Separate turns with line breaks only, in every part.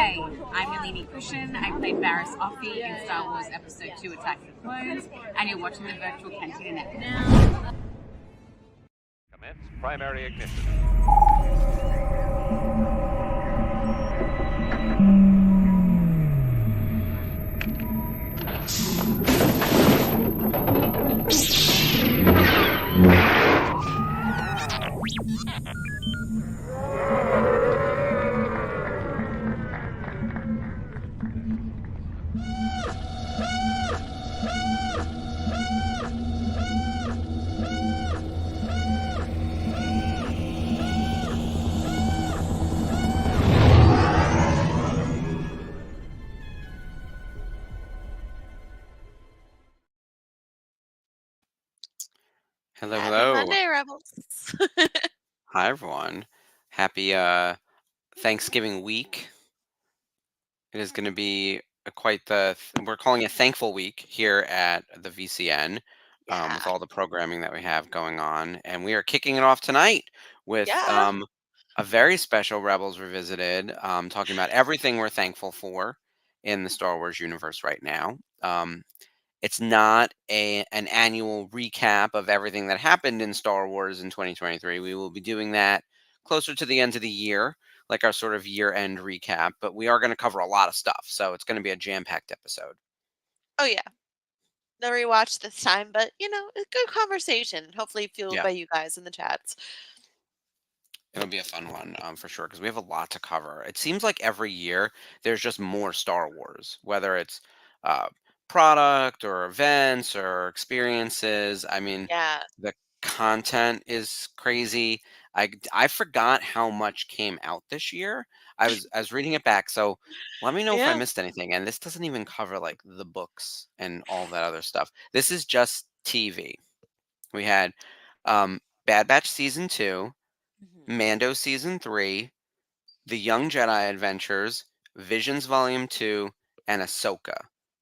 Hi, I'm Nalini Kushin. I played Barriss Offee in Star Wars Episode 2 Attack of the Clones, and you're watching the Virtual Cantina Network.
Commence primary ignition.
Hello,
Happy
hello.
Monday, Rebels.
Hi, everyone. Happy Thanksgiving week. It is going to be quite we're calling it Thankful Week here at the VCN with all the programming that we have going on. And we are kicking it off tonight with a very special Rebels Revisited, talking about everything we're thankful for in the Star Wars universe right now. It's not an annual recap of everything that happened in Star Wars in 2023. We will be doing that closer to the end of the year, like our sort of year-end recap. But we are going to cover a lot of stuff, so it's going to be a jam-packed episode.
Oh, yeah. No rewatch this time, but, a good conversation. Hopefully fueled by you guys in the chats.
It'll be a fun one for sure, because we have a lot to cover. It seems like every year there's just more Star Wars, whether it's product or events or experiences. I mean, the content is crazy. I forgot how much came out this year. I was reading it back, so let me know if I missed anything. And this doesn't even cover like the books and all that other stuff. This is just TV. We had Bad Batch season 2, Mando season 3, The Young Jedi Adventures, Visions Volume 2, and Ahsoka.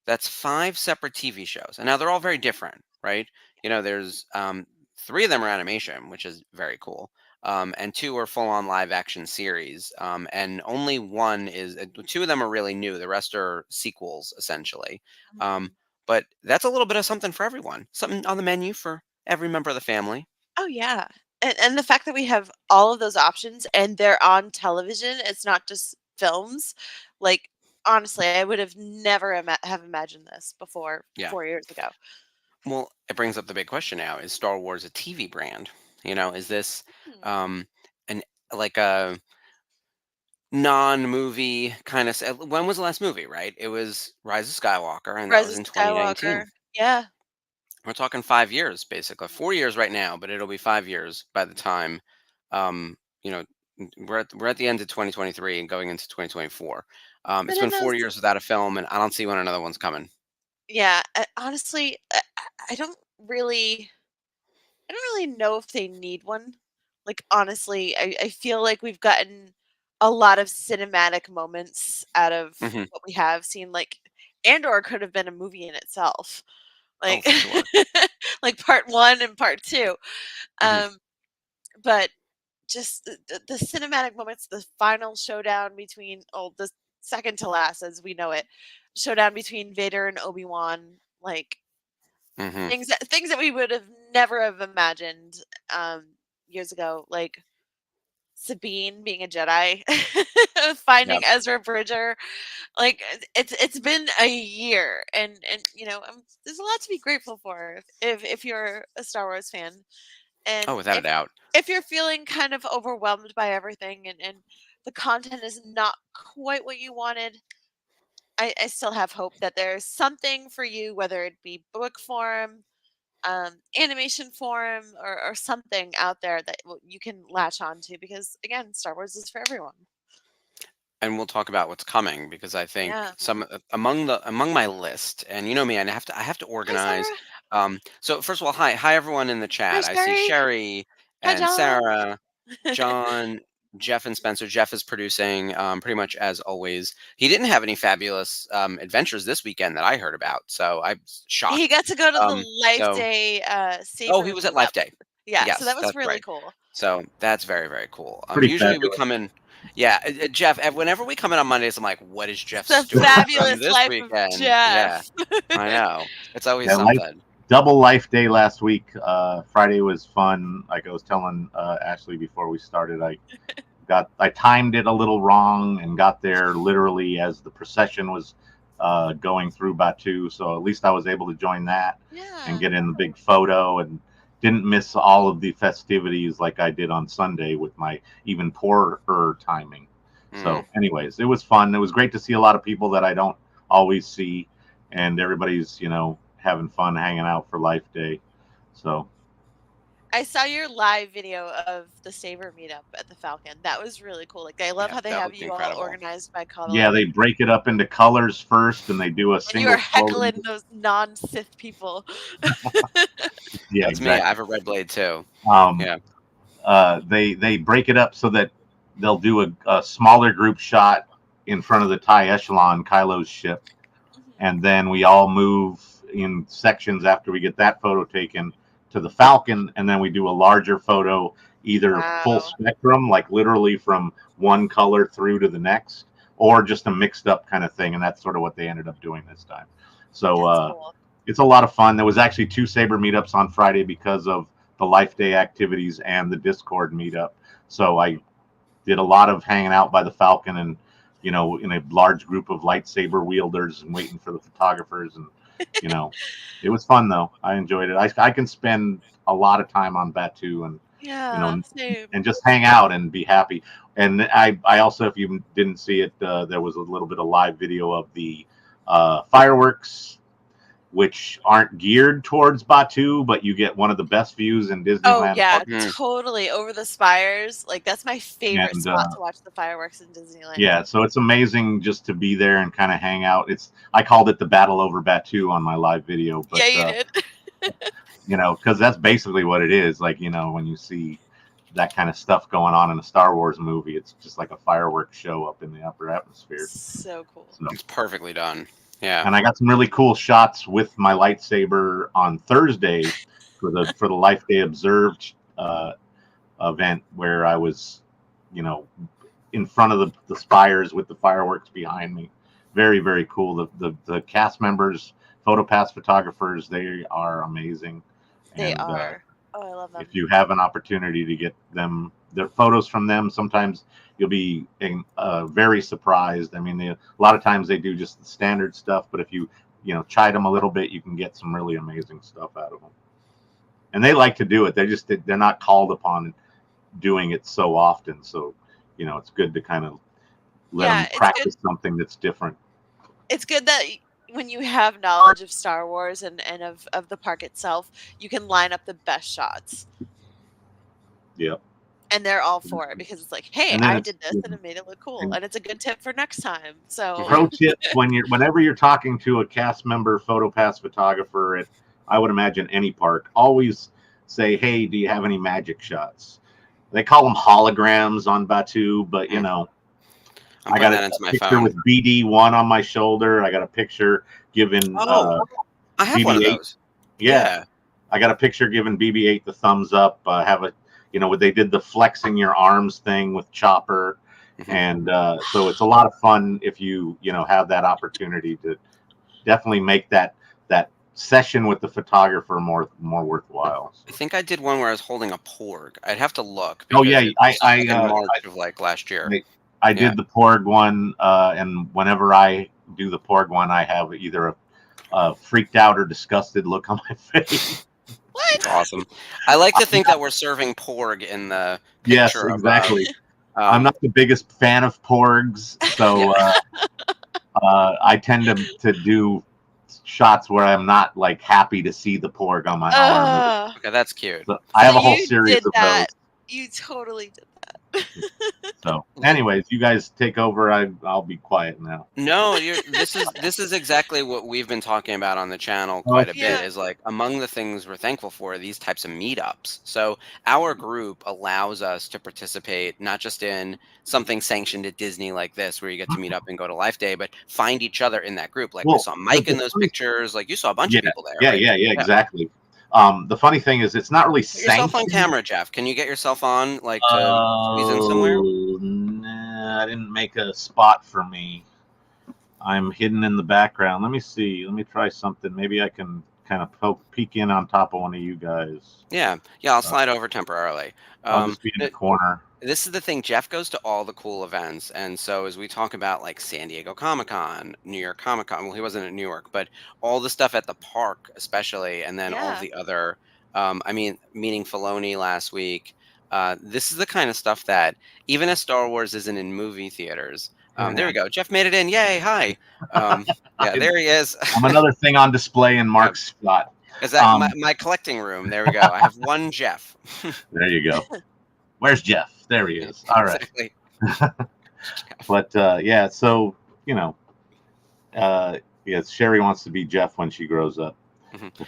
That's 5 separate TV shows. And now they're all very different, right? There's 3 of them are animation, which is very cool. And 2 are full-on live-action series. And only 1 is... 2 of them are really new. The rest are sequels, essentially. But that's a little bit of something for everyone. Something on the menu for every member of the family.
Oh, yeah. And the fact that we have all of those options and they're on television, it's not just films. Like, honestly, I would have never have imagined this before 4 years ago.
Well, it brings up the big question now. Is Star Wars a TV brand? Is this like a non-movie kind of... When was the last movie, right? It was Rise of Skywalker, and that was in 2019.
Yeah.
We're talking 5 years, basically. 4 years right now, but it'll be 5 years by the time, we're at the end of 2023 and going into 2024. It's been 4 years without a film, and I don't see when another one's coming.
Yeah, honestly, I don't really know if they need one. Like, honestly, I feel like we've gotten a lot of cinematic moments out of what we have seen. Like, Andor could have been a movie in itself. Like, like part 1 and part 2. But just the cinematic moments, the final showdown between, the second to last as we know it, showdown between Vader and Obi-Wan, like things that we would have never have imagined years ago, like Sabine being a Jedi, finding Ezra Bridger. Like, it's been a year, and there's a lot to be grateful for if you're a Star Wars fan. And
without a doubt.
If you're feeling kind of overwhelmed by everything and the content is not quite what you wanted, I still have hope that there's something for you, whether it be book form, animation form, or something out there that you can latch on to, because again, Star Wars is for everyone.
And we'll talk about what's coming, because I think some among my list, and you know me, and I have to organize. So first of all, hi everyone in the chat. I see Sherry and Sarah, John, Jeff, and Spencer. Jeff is producing pretty much as always. He didn't have any fabulous adventures this weekend that I heard about, so I'm shocked.
He got to go to the Life Day.
He was at Life Day.
Yeah,
yes,
so that was really cool.
So that's very, very cool.
Pretty
usually
fabulous.
we come in. Yeah, Jeff. Whenever we come in on Mondays, I'm like, "What is Jeff's
The
story
fabulous
from this
life of
weekend?" Yeah,
Jeff.
I know. It's always
Yeah,
something.
double life day last week. Friday was fun. Like I was telling Ashley before we started, I timed it a little wrong and got there literally as the procession was going through Batu. So at least I was able to join that and
Yeah.
get in the big photo and didn't miss all of the festivities like I did on Sunday with my even poorer timing. So, anyways, it was fun. It was great to see a lot of people that I don't always see, and everybody's having fun hanging out for Life Day. So
I saw your live video of the Saber meetup at the Falcon. That was really cool. Like, I love
Yeah,
how they
that
have
looked
you
incredible.
all organized by color.
yeah, they break it up into colors first, and they do a
and you
single.
are heckling those non-Sith people.
Yeah,
That's me. I have a red blade too. Yeah.
They break it up so that they'll do a smaller group shot in front of the TIE Echelon, Kylo's ship, and then we all move in sections after we get that photo taken to the Falcon, and then we do a larger photo, either full spectrum, like literally from one color through to the next, or just a mixed up kind of thing, and that's sort of what they ended up doing this time. So
cool.
It's a lot of fun. There was actually 2 Saber meetups on Friday because of the Life Day activities and the Discord meetup. So I did a lot of hanging out by the Falcon and in a large group of lightsaber wielders and waiting for the photographers, and it was fun though. I enjoyed it. I can spend a lot of time on Batu and
same.
and just hang out and be happy. And I also, if you didn't see it, there was a little bit of live video of the fireworks, which aren't geared towards Batu, but you get one of the best views in Disneyland.
Oh yeah, totally, over the spires. Like, that's my favorite spot to watch the fireworks in Disneyland.
Yeah, so it's amazing just to be there and kind of hang out. I called it the Battle over Batu on my live video. But,
yeah, you did.
Because that's basically what it is. Like, when you see that kind of stuff going on in a Star Wars movie, it's just like a fireworks show up in the upper atmosphere.
So cool.
So,
it's perfectly done. Yeah.
And I got some really cool shots with my lightsaber on Thursday for the Life Day Observed event, where I was, in front of the spires with the fireworks behind me. Very, very cool. The cast members, PhotoPass photographers, they are amazing.
They are. Oh, I love them.
If you have an opportunity to get their photos from them, sometimes you'll be very surprised. I mean, a lot of times they do just the standard stuff, but if you chide them a little bit, you can get some really amazing stuff out of them. And they like to do it. They're not called upon doing it so often. So, it's good to kind of let them practice something that's different.
It's good that when you have knowledge of Star Wars and of the park itself, you can line up the best shots.
Yep.
And they're all for it because it's like, hey, I did this and it made it look cool, and it's a good tip for next time. So,
pro tip: whenever you're talking to a cast member, PhotoPass photographer at, I would imagine, any park, always say, "Hey, do you have any magic shots?" They call them holograms on Batu, but I got a picture with BD1 on my shoulder. I got a picture giving
I have
BB-8.
one of those.
Yeah. I got a picture giving BB-8 the thumbs up. I have they did the flexing your arms thing with Chopper. And so it's a lot of fun if you have that opportunity to definitely make that session with the photographer more worthwhile.
I think I did one where I was holding a Porg. I'd have to look.
Oh yeah, I
in March of like last year.
I did the Porg one, and whenever I do the Porg one, I have either a freaked out or disgusted look on my face.
What? Awesome. I like to think that we're serving Porg in the picture.
Yes, exactly. I'm not the biggest fan of Porgs, so I tend to do shots where I'm not like happy to see the Porg on my arm.
Okay, that's cute.
So I have a whole series of those.
You totally did that.
So, anyways, you guys take over. I'll be quiet now.
No, this is exactly what we've been talking about on the channel quite a bit. Is like among the things we're thankful for, these types of meetups. So our group allows us to participate not just in something sanctioned at Disney like this, where you get to meet up and go to Life Day, but find each other in that group. Like we saw Mike in those pictures. Like you saw a bunch of people there.
Yeah, exactly. The funny thing is, it's not really sanctioned.
Get yourself on camera, Jeff. Can you get yourself on, like, to squeeze in somewhere?
I didn't make a spot for me. I'm hidden in the background. Let me see. Let me try something. Maybe I can kind of peek in on top of one of you guys.
Yeah, I'll slide over temporarily.
I'll just be in the corner.
This is the thing. Jeff goes to all the cool events, and so as we talk about like San Diego Comic-Con, New York Comic-Con, well, he wasn't in New York, but all the stuff at the park, especially, and then all
Yeah.
the other. Meeting Filoni last week. This is the kind of stuff that even as Star Wars isn't in movie theaters. There we go. Jeff made it in. Yay! Hi. Yeah, there he is.
I'm another thing on display in Mark's spot.
Is that my collecting room? There we go. I have one Jeff.
There you go. Where's Jeff? There he is. All right.
Exactly.
But yeah, so yes, Sherry wants to be Jeff when she grows up.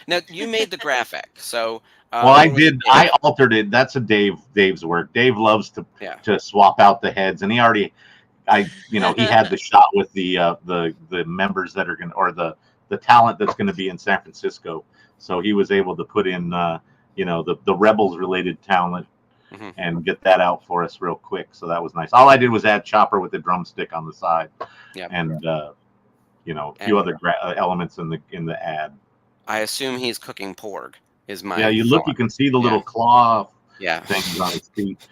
Now you made the graphic, so
well, I did. I altered it. That's Dave's work. Dave loves to swap out the heads, and he already, he had the shot with the members that are going to, or the talent that's going to be in San Francisco. So he was able to put in the Rebels related talent and get that out for us real quick. So that was nice. All I did was add Chopper with the drumstick on the side, and a few other elements in the ad.
I assume he's cooking porg. Is my
you can see the little claw things on his feet.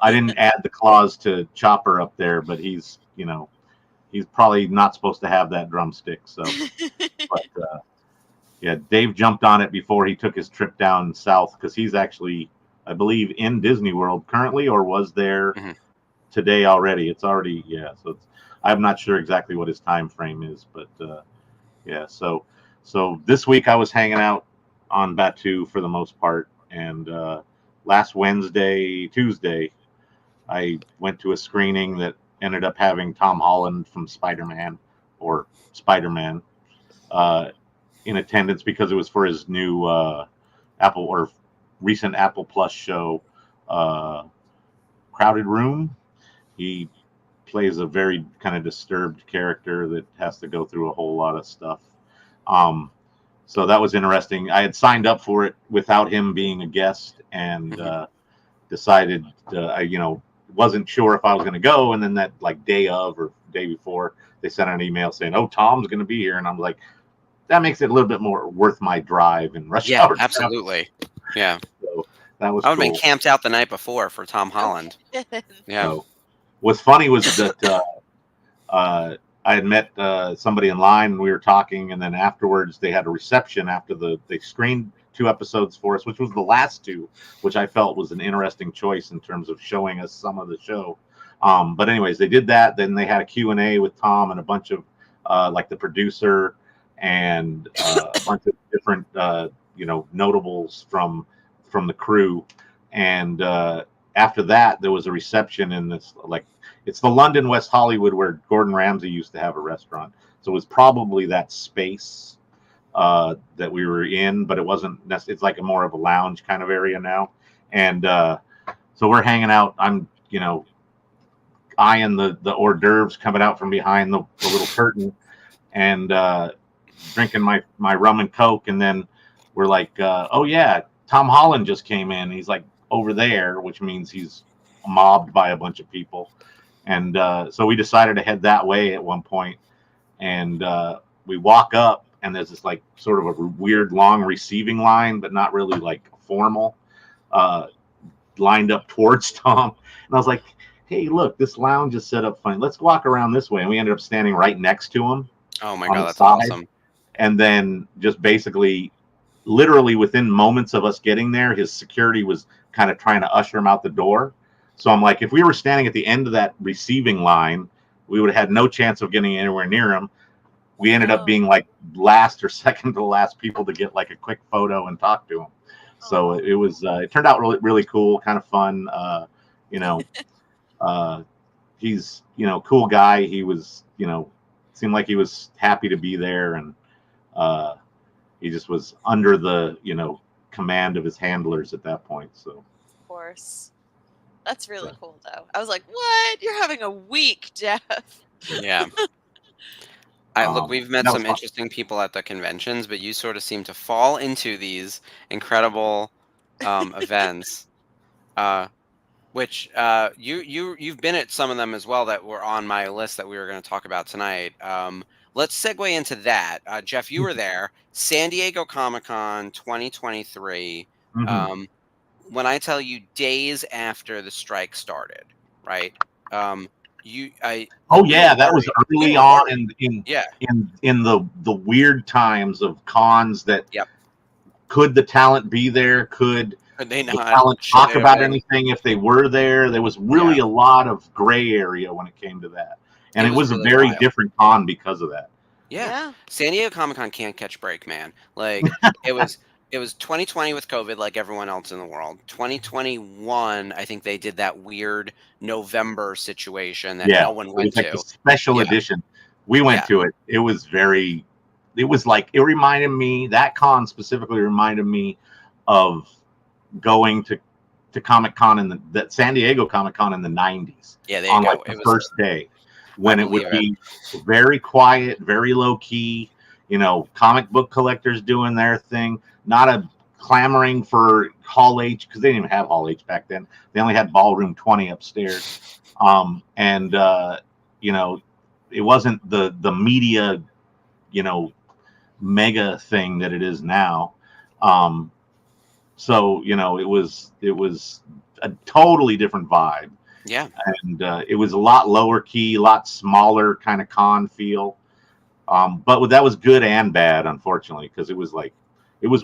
I didn't add the claws to Chopper up there, but he's probably not supposed to have that drumstick. So, but Dave jumped on it before he took his trip down south, because he's actually, I believe, in Disney World currently, or was there today already. It's already so I'm not sure exactly what his time frame is, but so this week I was hanging out on Batuu for the most part, and last Tuesday, I went to a screening that ended up having Tom Holland from Spider-Man in attendance, because it was for his new recent Apple Plus show, Crowded Room. He plays a very kind of disturbed character that has to go through a whole lot of stuff. So that was interesting. I had signed up for it without him being a guest, and decided I wasn't sure if I was going to go. And then that day of or day before, they sent an email saying, "Oh, Tom's going to be here," and I'm like, that makes it a little bit more worth my drive and rush hour.
Yeah, absolutely. Yeah.
So that was.
I would have been camped out the night before for Tom Holland. Yeah.
So, what's funny was that I had met somebody in line, and we were talking, and then afterwards they had a reception after they screened 2 episodes for us, which was the last 2, which I felt was an interesting choice in terms of showing us some of the show. But anyways, they did that. Then they had a Q&A with Tom and a bunch of the producer and a bunch of different notables from the crew. And after that, there was a reception in this it's the London West Hollywood where Gordon Ramsay used to have a restaurant. So it was probably that space that we were in, but it wasn't. It's like more of a lounge kind of area now. And so we're hanging out. I'm eyeing the hors d'oeuvres coming out from behind the little curtain, and drinking my rum and Coke. And then we're like, oh yeah, Tom Holland just came in. He's like over there, which means he's mobbed by a bunch of people. And so we decided to head that way at one point, and we walk up, and there's this sort of a weird long receiving line, but not really formal, lined up towards Tom. And I was like, hey, look, this lounge is set up funny. Let's walk around this way. And we ended up standing right next to him.
Oh my God, that's awesome.
And then just basically, literally within moments of us getting there, his security was kind of trying to usher him out the door. So I'm like, if we were standing at the end of that receiving line, we would have had no chance of getting anywhere near him. We ended up being last or second to the last people to get a quick photo and talk to him. So it was, it turned out really, really cool, kind of fun. He's, cool guy. He was, seemed like he was happy to be there. And he just was under the, command of his handlers at that point. So,
of course. That's really cool, though. I was like, what? You're having a week, Jeff.
Yeah. Look, we've met some interesting people at the conventions, but you sort of seem to fall into these incredible events. which you've been at some of them as well that were on my list that we were going to talk about tonight. Let's segue into that. Jeff, you were there, San Diego Comic-Con 2023.
Mhm.
When I tell you we after the strike started, right?
Oh
we
yeah,
were
that was
worried.
early
We were
on
worried.
in
Yeah.
in the weird times of cons that
Yep.
could the talent be there? Could
Could they
the
not?
talent
Should
talk
they have
about
been?
anything if they were there? There was really
Yeah.
a lot of gray area when it came to that. And
It
it
was
was a
really
very
wild.
different con because of that.
Yeah. San Diego Comic-Con can't catch break, man. Like it was 2020 with COVID like everyone else in the world. 2021, I think they did that weird November situation that
Yeah,
no one
it
went
was like a
to.
special
Yeah.
edition. We went
Yeah.
to it. It was like it reminded me, that con specifically reminded me of going to Comic-Con in that San Diego Comic-Con in the 90s.
Yeah, there you
On
go.
like the
It was
first day when
I
it would
believe
be very quiet, very low key, comic book collectors doing their thing, not a clamoring for Hall H, because they didn't even have Hall H back then. They only had Ballroom 20 upstairs. And it wasn't the media, mega thing that it is now. So it was a totally different vibe.
Yeah.
And it was a lot lower key, a lot smaller kind of con feel. But that was good and bad, unfortunately, because it was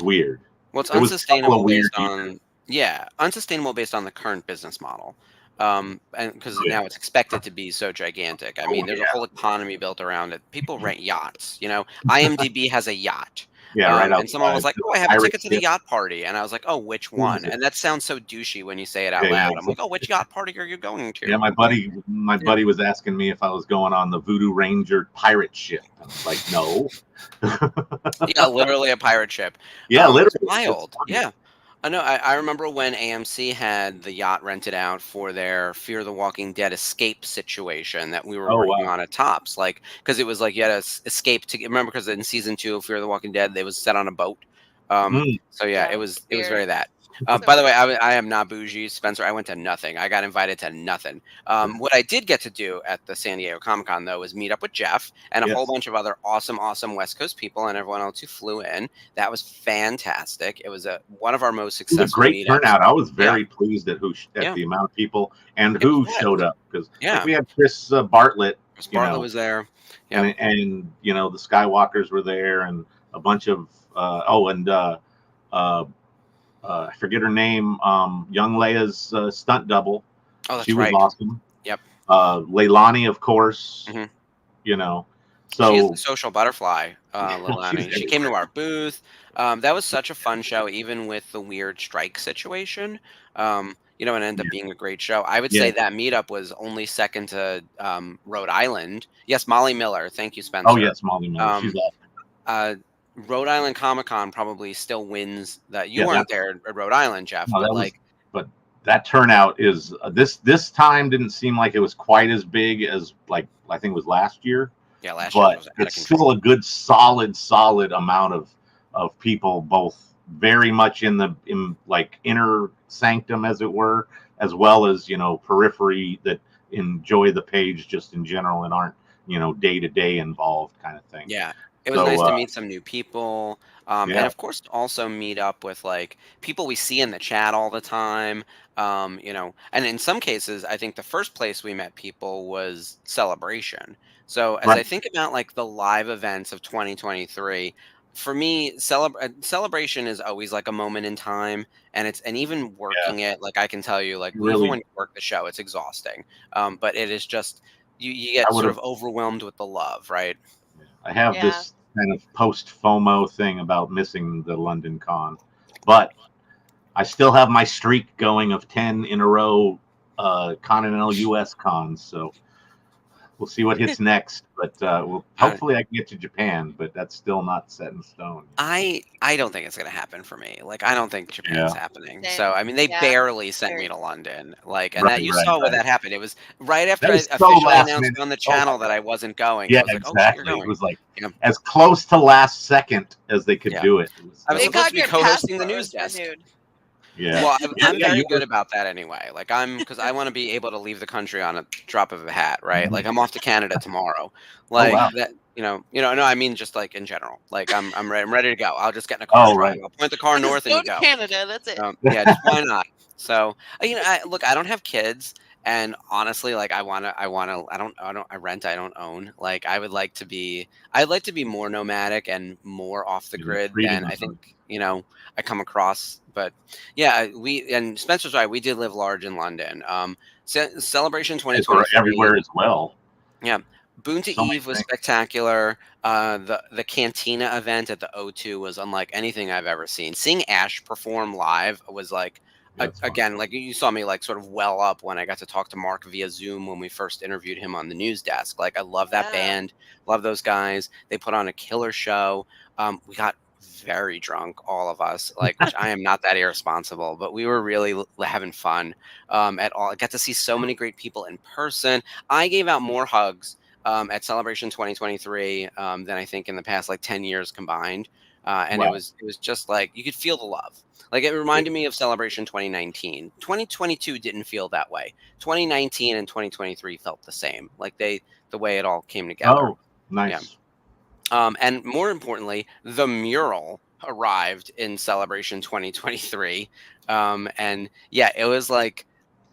weird.
Well, it's
There was a couple of
unsustainable
weird
based on unsustainable based on the current business model. And because now it's expected to be so gigantic. I mean, there's a whole economy built around it. People rent yachts. IMDb has a yacht.
Yeah, right.
And someone was like, "Oh, I have a
Pirate
ticket to the
ship.
yacht party," and I was like, "Oh, which
Who was
one?"
it?
And that sounds so douchey when you say it out
Yeah,
loud.
yeah,
I'm like, "Oh, which yacht party are you going to?"
Yeah, my buddy was asking me if I was going on the Voodoo Ranger pirate ship. I was like, no.
Yeah, literally a pirate ship.
Yeah, literally.
It's wild. Yeah. I know. I remember when AMC had the yacht rented out for their Fear the Walking Dead escape situation that we were working on at Tops. Like, because it was like you had to escape to remember, because in season 2 of Fear the Walking Dead, they was set on a boat. So yeah, it was very that. By the way, I am not bougie, Spencer. I went to nothing. I got invited to nothing. What I did get to do at the San Diego Comic-Con, though, was meet up with Jeff and a whole bunch of other awesome West Coast people and everyone else who flew in. That was fantastic. It was one of our most successful
It was a great
meetups.
turnout. I was very pleased at the amount of people and who showed up, because we had Chris Bartlett.
Chris Bartlett was there.
Yeah, and the Skywalkers were there, and a bunch of I forget her name. Young Leia's stunt double.
Oh, that's
she
right.
was awesome.
Yep.
Leilani, of course.
Mm-hmm.
So
she is the social butterfly, Leilani. She came to our booth. That was such a fun show, even with the weird strike situation. And ended up being a great show. I would say that meetup was only second to Rhode Island. Yes, Molly Miller. Thank you, Spencer.
Oh yes, Molly Miller. She's awesome.
Rhode Island Comic-Con probably still wins that. You weren't there at Rhode Island, Jeff,
but that turnout is this time didn't seem like it was quite as big as I think it was last year.
Yeah, last year was
it's still a good solid amount of people, both very much in inner sanctum, as it were, as well as periphery that enjoy the page just in general and aren't day to day involved kind of thing.
Yeah. It was nice to meet some new people, and of course also meet up with people we see in the chat all the time. And in some cases, I think the first place we met people was Celebration. So as I think about the live events of 2023, for me, Celebration is always a moment in time, and even working it, I can tell you,
really,
even when you work the show, it's exhausting. But it is just you get sort of overwhelmed with the love, right?
I have this kind of post FOMO thing about missing the London Con, but I still have my streak going of 10 in a row continental US cons. So we'll see what hits next, but hopefully I can get to Japan, but that's still not set in stone.
I don't think it's going to happen for me. I don't think Japan's happening. So, I mean, they barely sent me to London. And that you saw when that happened. It was right after I officially announced on the channel that I wasn't going.
Yeah,
I was
exactly.
Oh,
it was as close to last second as they could do it.
I was supposed to be co-hosting the news desk.
Yeah.
Well, I'm
Yeah,
very
you
good
were.
about that anyway. Like because I want to be able to leave the country on a drop of a hat, right? Like I'm off to Canada tomorrow.
Oh
Like
wow.
that, no, I mean just like in general. Like I'm ready to go. I'll just get in a car and
Oh
drive.
right.
I'll point the car
Just
north and
go
you
to
go.
Canada. That's it.
Yeah, just why not? So, look, I don't have kids, and honestly, like, I rent, I don't own. Like, I'd like to be more nomadic and more off the
Yeah,
grid
freedom
than I
is
think,
nice.
I come across. But yeah, and Spencer's right. We did live large in London. Celebration
Or
2023.
everywhere as well.
Yeah. Boonta
So many
Eve was
things.
spectacular. The Cantina event at the O2 was unlike anything I've ever seen. Seeing Ash perform live was like,
Yeah, it's fun.
again, like you saw me like sort of well up when I got to talk to Mark via Zoom when we first interviewed him on the news desk. Like I love that
Yeah.
band, love those guys. They put on a killer show. We got very drunk, all of us, like which I am not that irresponsible, but we were really having fun at all. I got to see so many great people in person. I gave out more hugs at Celebration 2023 than I think in the past like 10 years combined. And
Wow.
it was just like you could feel the love. Like it reminded me of Celebration 2019. 2022 didn't feel that way. 2019 and 2023 felt the same. Like the way it all came together.
Oh, nice.
And more importantly, the mural arrived in Celebration 2023. And yeah, it was like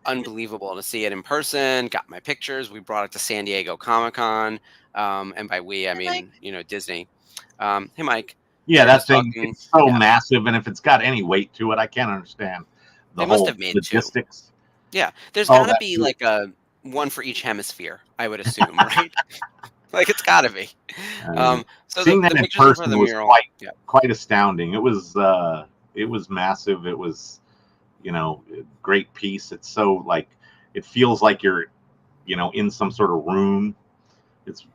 unbelievable to see it in person. Got my pictures. We brought it to San Diego Comic-Con. And by we, I
Hey, Mike.
mean, Disney. Hey, Mike.
Yeah,
We were
that
just
thing,
talking.
it's so
Yeah,
massive, and if it's got any weight to it, I can't understand the
they must
whole
have made two.
logistics.
Yeah, there's
Oh,
got to
that
be
too.
like a one for each hemisphere, I would assume, right? Like it's got to be.
Uh,
So
Seeing
the
that in
pictures in front of
person
the
was
mural. Yeah.
quite astounding. It was massive. It was, great piece. It's so like it feels like you're, in some sort of room. It's,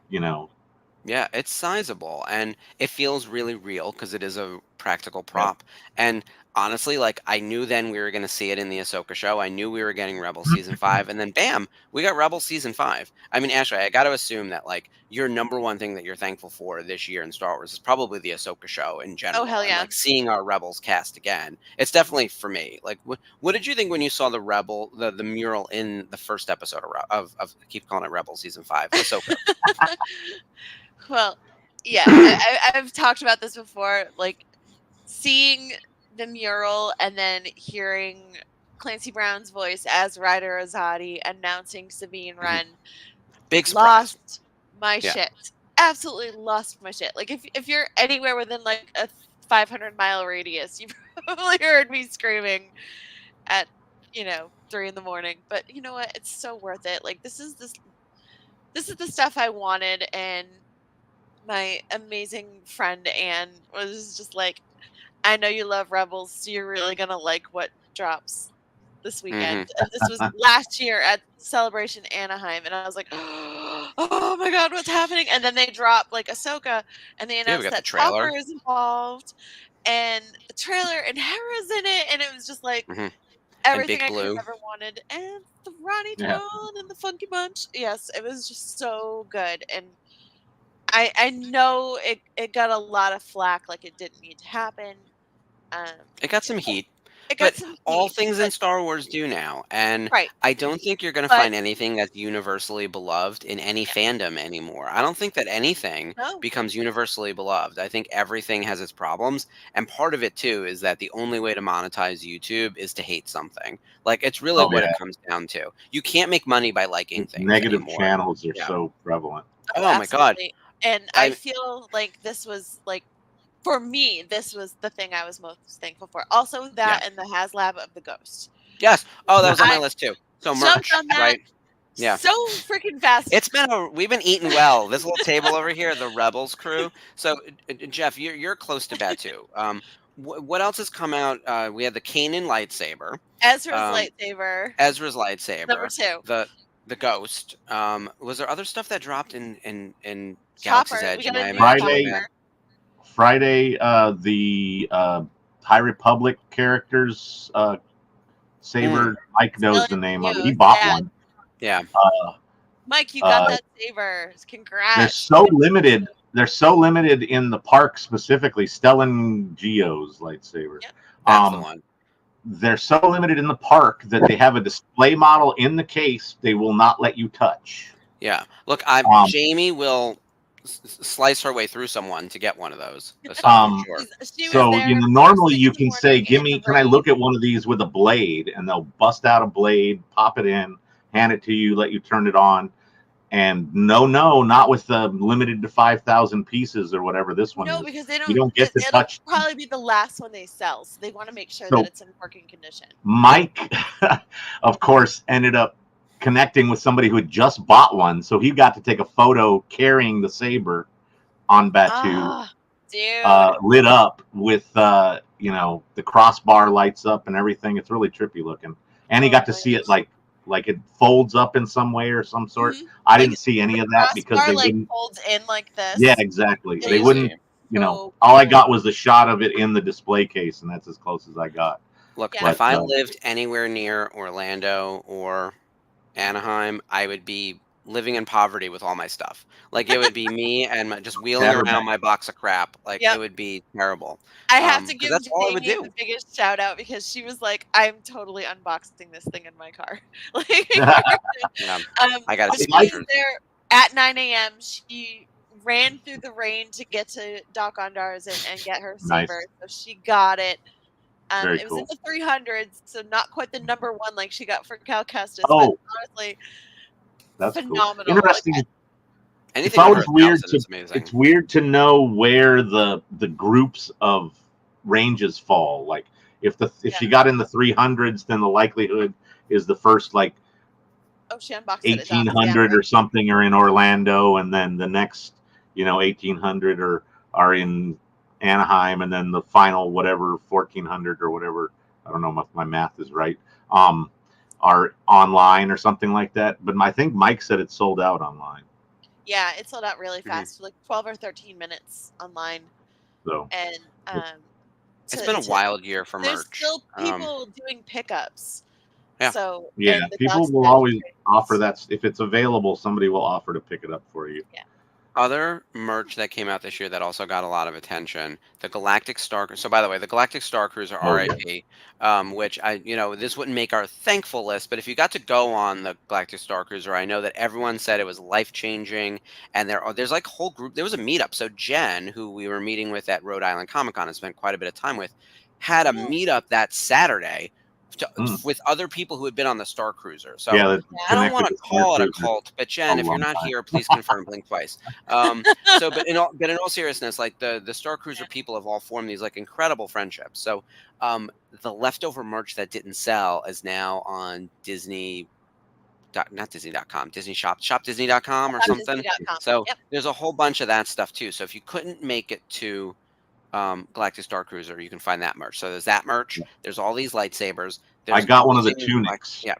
Yeah, it's sizable and it feels really real because it is a practical
yeah.
prop. And honestly, like I knew then we were going to see it in the Ahsoka show. I knew we were getting Rebel season 5, and then bam, we got Rebel season 5. I mean, Ashley, I got to assume that like your number one thing that you're thankful for this year in Star Wars is probably the Ahsoka show in
Oh,
general,
hell
and
yeah.
like seeing our Rebels cast again. It's definitely for me. Like, what did you think when you saw the mural in the first episode of I keep calling it Rebel season 5, Ahsoka?
Well, yeah, I've talked about this before. Like seeing the mural and then hearing Clancy Brown's voice as Ryder Azadi announcing Sabine Wren
Big surprise.
lost my
Yeah.
shit. Absolutely lost my shit. Like if you're anywhere within like a 500-mile radius, you probably heard me screaming at 3 in the morning. But you know what? It's so worth it. Like this is the stuff I wanted, and my amazing friend Anne was just like, I know you love Rebels, so you're really gonna like what drops this weekend. And this was last year at Celebration Anaheim, and I was like, oh my god, what's happening? And then they dropped like Ahsoka, and they
we
announced
got the
that
trailer.
Talker is involved, and the trailer, and Hera's in it, and it was just like everything
Big
I could have
Blue.
ever wanted, and the Ronnie
Yeah.
Tone and the Funky Bunch. Yes, it was just so good, and I know it got a lot of flack, like it didn't need to happen.
It got some heat.
It got
But
some
all
heat,
things in
but
Star Wars do now, and
right.
I don't think you're going to
But
find anything that's universally beloved in any
yeah,
fandom anymore. I don't think that anything
no,
becomes universally beloved. I think everything has its problems, and part of it too is that the only way to monetize YouTube is to hate something. Like it's really
Oh
what
yeah.
it comes down to. You can't make money by liking things
Negative
anymore.
channels are
Yeah.
so prevalent.
Oh my god.
absolutely. And I feel like this was like, for me, this was the thing I was most thankful for. Also, that and the HasLab of the Ghost.
Yes. Oh, that was on my
I
list too. So
jumped
merch,
on that
right? Yeah.
so freaking fast.
We've been eating well. This little table over here, the Rebels crew. So Jeff, you're close to Batu. What else has come out? We had the Kanan lightsaber,
Ezra's
lightsaber,
number 2.
the Ghost. Was there other stuff that dropped in
Chopper.
Galaxy's Edge?
We got a new
Friday.
Chopper.
Friday, the High Republic characters, Saber, Mike knows the name of it. He bought one.
Yeah.
Mike, you got that saber. Congrats.
They're so limited. They're so limited in the park specifically. Stellan Geo's lightsaber.
Yep.
That's the one.
they're so limited in the park that they have a display model in the case they will not let you touch.
Yeah. Look, Jamie will slice her way through someone to get one of those. That's for sure.
So normally you can say, can I look at one of these with a blade? And they'll bust out a blade, pop it in, hand it to you, let you turn it on. And no, not with the limited to 5,000 pieces or whatever this one is.
No, because
you don't get to touch.
It'll probably be the last one they sell, so they want to make sure that it's in working condition.
Mike, of course, ended up connecting with somebody who had just bought one, so he got to take a photo carrying the saber on Batuu, lit up with the crossbar lights up and everything. It's really trippy looking, and he got to see it like it folds up in some way or some sort. I didn't see any of that because they wouldn't
folds in like this.
Yeah, exactly. They wouldn't. All I got was the shot of it in the display case, and that's as close as I got.
Look, if I lived anywhere near Orlando or Anaheim, I would be living in poverty with all my stuff. Like it would be me and just wheeling around my box of crap. Like it would be terrible.
I have to give Jamie the biggest shout out because she was like, "I'm totally unboxing this thing in my car."
I got
to. She was there at 9 a.m. She ran through the rain to get to Doc Ondar's and get her saber, so she got it. It was in the 300s, so not quite the number one like she got for Cal Kestis.
Oh,
but honestly,
that's
phenomenal.
Cool. Interesting.
It's
it's weird to know where the groups of ranges fall. Like if she got in the 300s, then the likelihood is the first 1800 or something are in Orlando, and then the next 1800 are in Anaheim, and then the final 1400 or whatever, I don't know if my math is right, are online or something like that. But I think Mike said it sold out online.
Yeah, it sold out really fast, like 12 or 13 minutes online.
So
and
it's been a wild year for merch.
There's still people doing pickups.
Yeah.
So
people will always offer that. If it's available, somebody will offer to pick it up for you.
Yeah.
Other merch that came out this year that also got a lot of attention, the Galactic Star. So, by the way, the Galactic Star Cruiser RIP, which this wouldn't make our thankful list, but if you got to go on the Galactic Star Cruiser, I know that everyone said it was life changing, and there's like a whole group. There was a meetup. So Jen, who we were meeting with at Rhode Island Comic Con and spent quite a bit of time with, had a meetup that Saturday with other people who had been on the Star Cruiser. So I don't want to call it a cult, but Jen, if you're not here, please confirm, blink twice. But in all seriousness, like the Star Cruiser people have all formed these like incredible friendships. So the leftover merch that didn't sell is now on Disney. Not Disney.com, Disney shopdisney.com or something. So there's a whole bunch of that stuff too. So if you couldn't make it to Galactic Star Cruiser, you can find that merch. So there's that merch. There's all these lightsabers.
I got one of the tunics.
Yeah.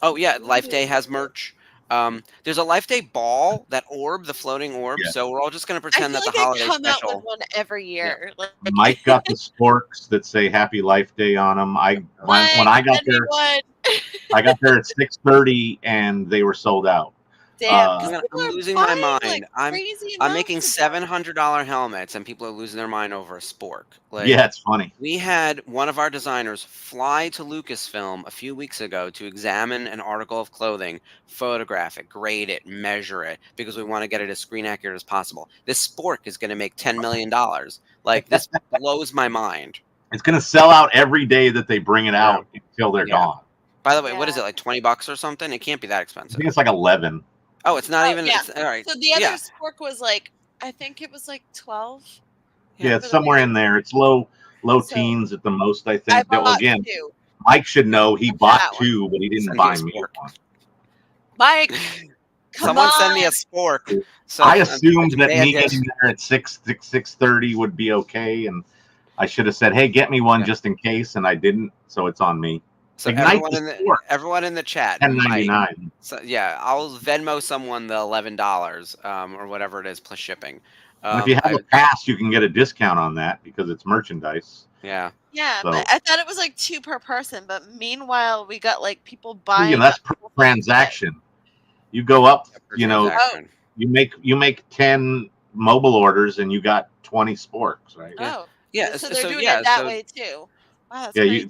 Oh yeah, Life Day has merch. There's a Life Day ball, that orb, the floating orb. Yeah. So we're all just gonna pretend that the holiday special. I come out with
one every year.
Yeah. Mike got the sporks that say Happy Life Day on them. When I got there, I got there at 6:30 and they were sold out.
Damn,
I'm losing my mind. I'm making $700 helmets, and people are losing their mind over a spork.
Yeah, it's funny.
We had one of our designers fly to Lucasfilm a few weeks ago to examine an article of clothing, photograph it, grade it, measure it, because we want to get it as screen accurate as possible. This spork is going to make $10 million. Like, this blows my mind.
It's going to sell out every day that they bring it out until they're gone.
By the way, what is it, like $20 or something? It can't be that expensive.
I think it's like 11.
Oh, it's not even. All right.
So the other spork was I think it was 12.
Yeah, it's somewhere in there. It's low teens at the most, I think. Again, Mike should know he bought two, but he didn't buy me one.
Mike,
someone send me a spork. So
I assumed that me getting there at 6:30 would be okay, and I should have said, "Hey, get me one just in case," and I didn't. So it's on me.
So everyone in the chat,
$10.99.
So I'll Venmo someone the $11 or whatever it is plus shipping.
If you have a pass, you can get a discount on that because it's merchandise.
Yeah.
Yeah, but I thought it was 2 per person. But meanwhile, we got people buying.
That's per transaction. You go up, you make 10 mobile orders and you got 20 sporks, right?
Yeah.
So they're doing it that way too. Wow, that's
Yeah,
crazy.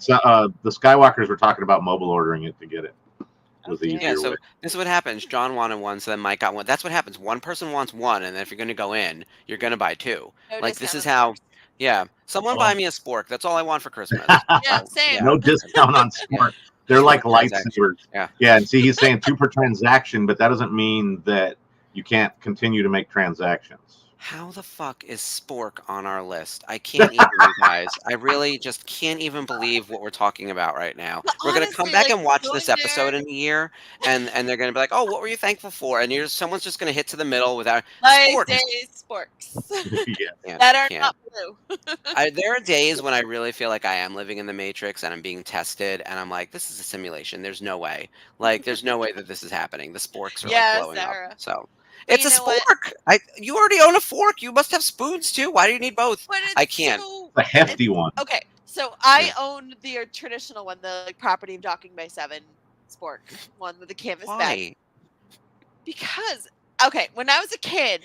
the Skywalkers were talking about mobile ordering it to get it. It was
Okay.
easier
Yeah, so
way.
this is what happens. John wanted one, so then Mike got one. That's what happens. One person wants one, and then if you're going to go in, you're going to buy two.
No
Like this
discount
is
on
how.
sporks.
Yeah, someone buy
Well,
me a spork. That's all I want for Christmas.
Yeah,
So
same.
yeah,
no discount on
yeah,
Smart. They're like
spork transaction.
lightsabers.
Yeah.
Yeah, and see, he's saying 2 per transaction, but that doesn't mean that you can't continue to make transactions.
How the fuck is spork on our list? I can't even, you guys. I really just can't even believe what we're talking about right now.
But
We're gonna come
honestly,
back
like
and watch
going
this episode
there,
in a year, and they're gonna be like, "Oh, what were you thankful for?" And someone's just gonna hit to the middle without
nice
sporks.
days sporks
Yeah.
Can't,
that are
can't.
not blue.
There are days when I really feel like I am living in the Matrix and I'm being tested, and I'm like, this is a simulation. There's no way. Like, there's no way that this is happening. The sporks are like
Yeah,
blowing up.
Sarah.
So
But
it's
you
a
know what?
spork. You already own a fork. You must have spoons too. Why do you need both?
But
I
it's
can't.
so
The hefty one.
okay. So I own the traditional one, the like, property of Docking by 7 spork one with the canvas bag.
Why?
Because okay, when I was a kid,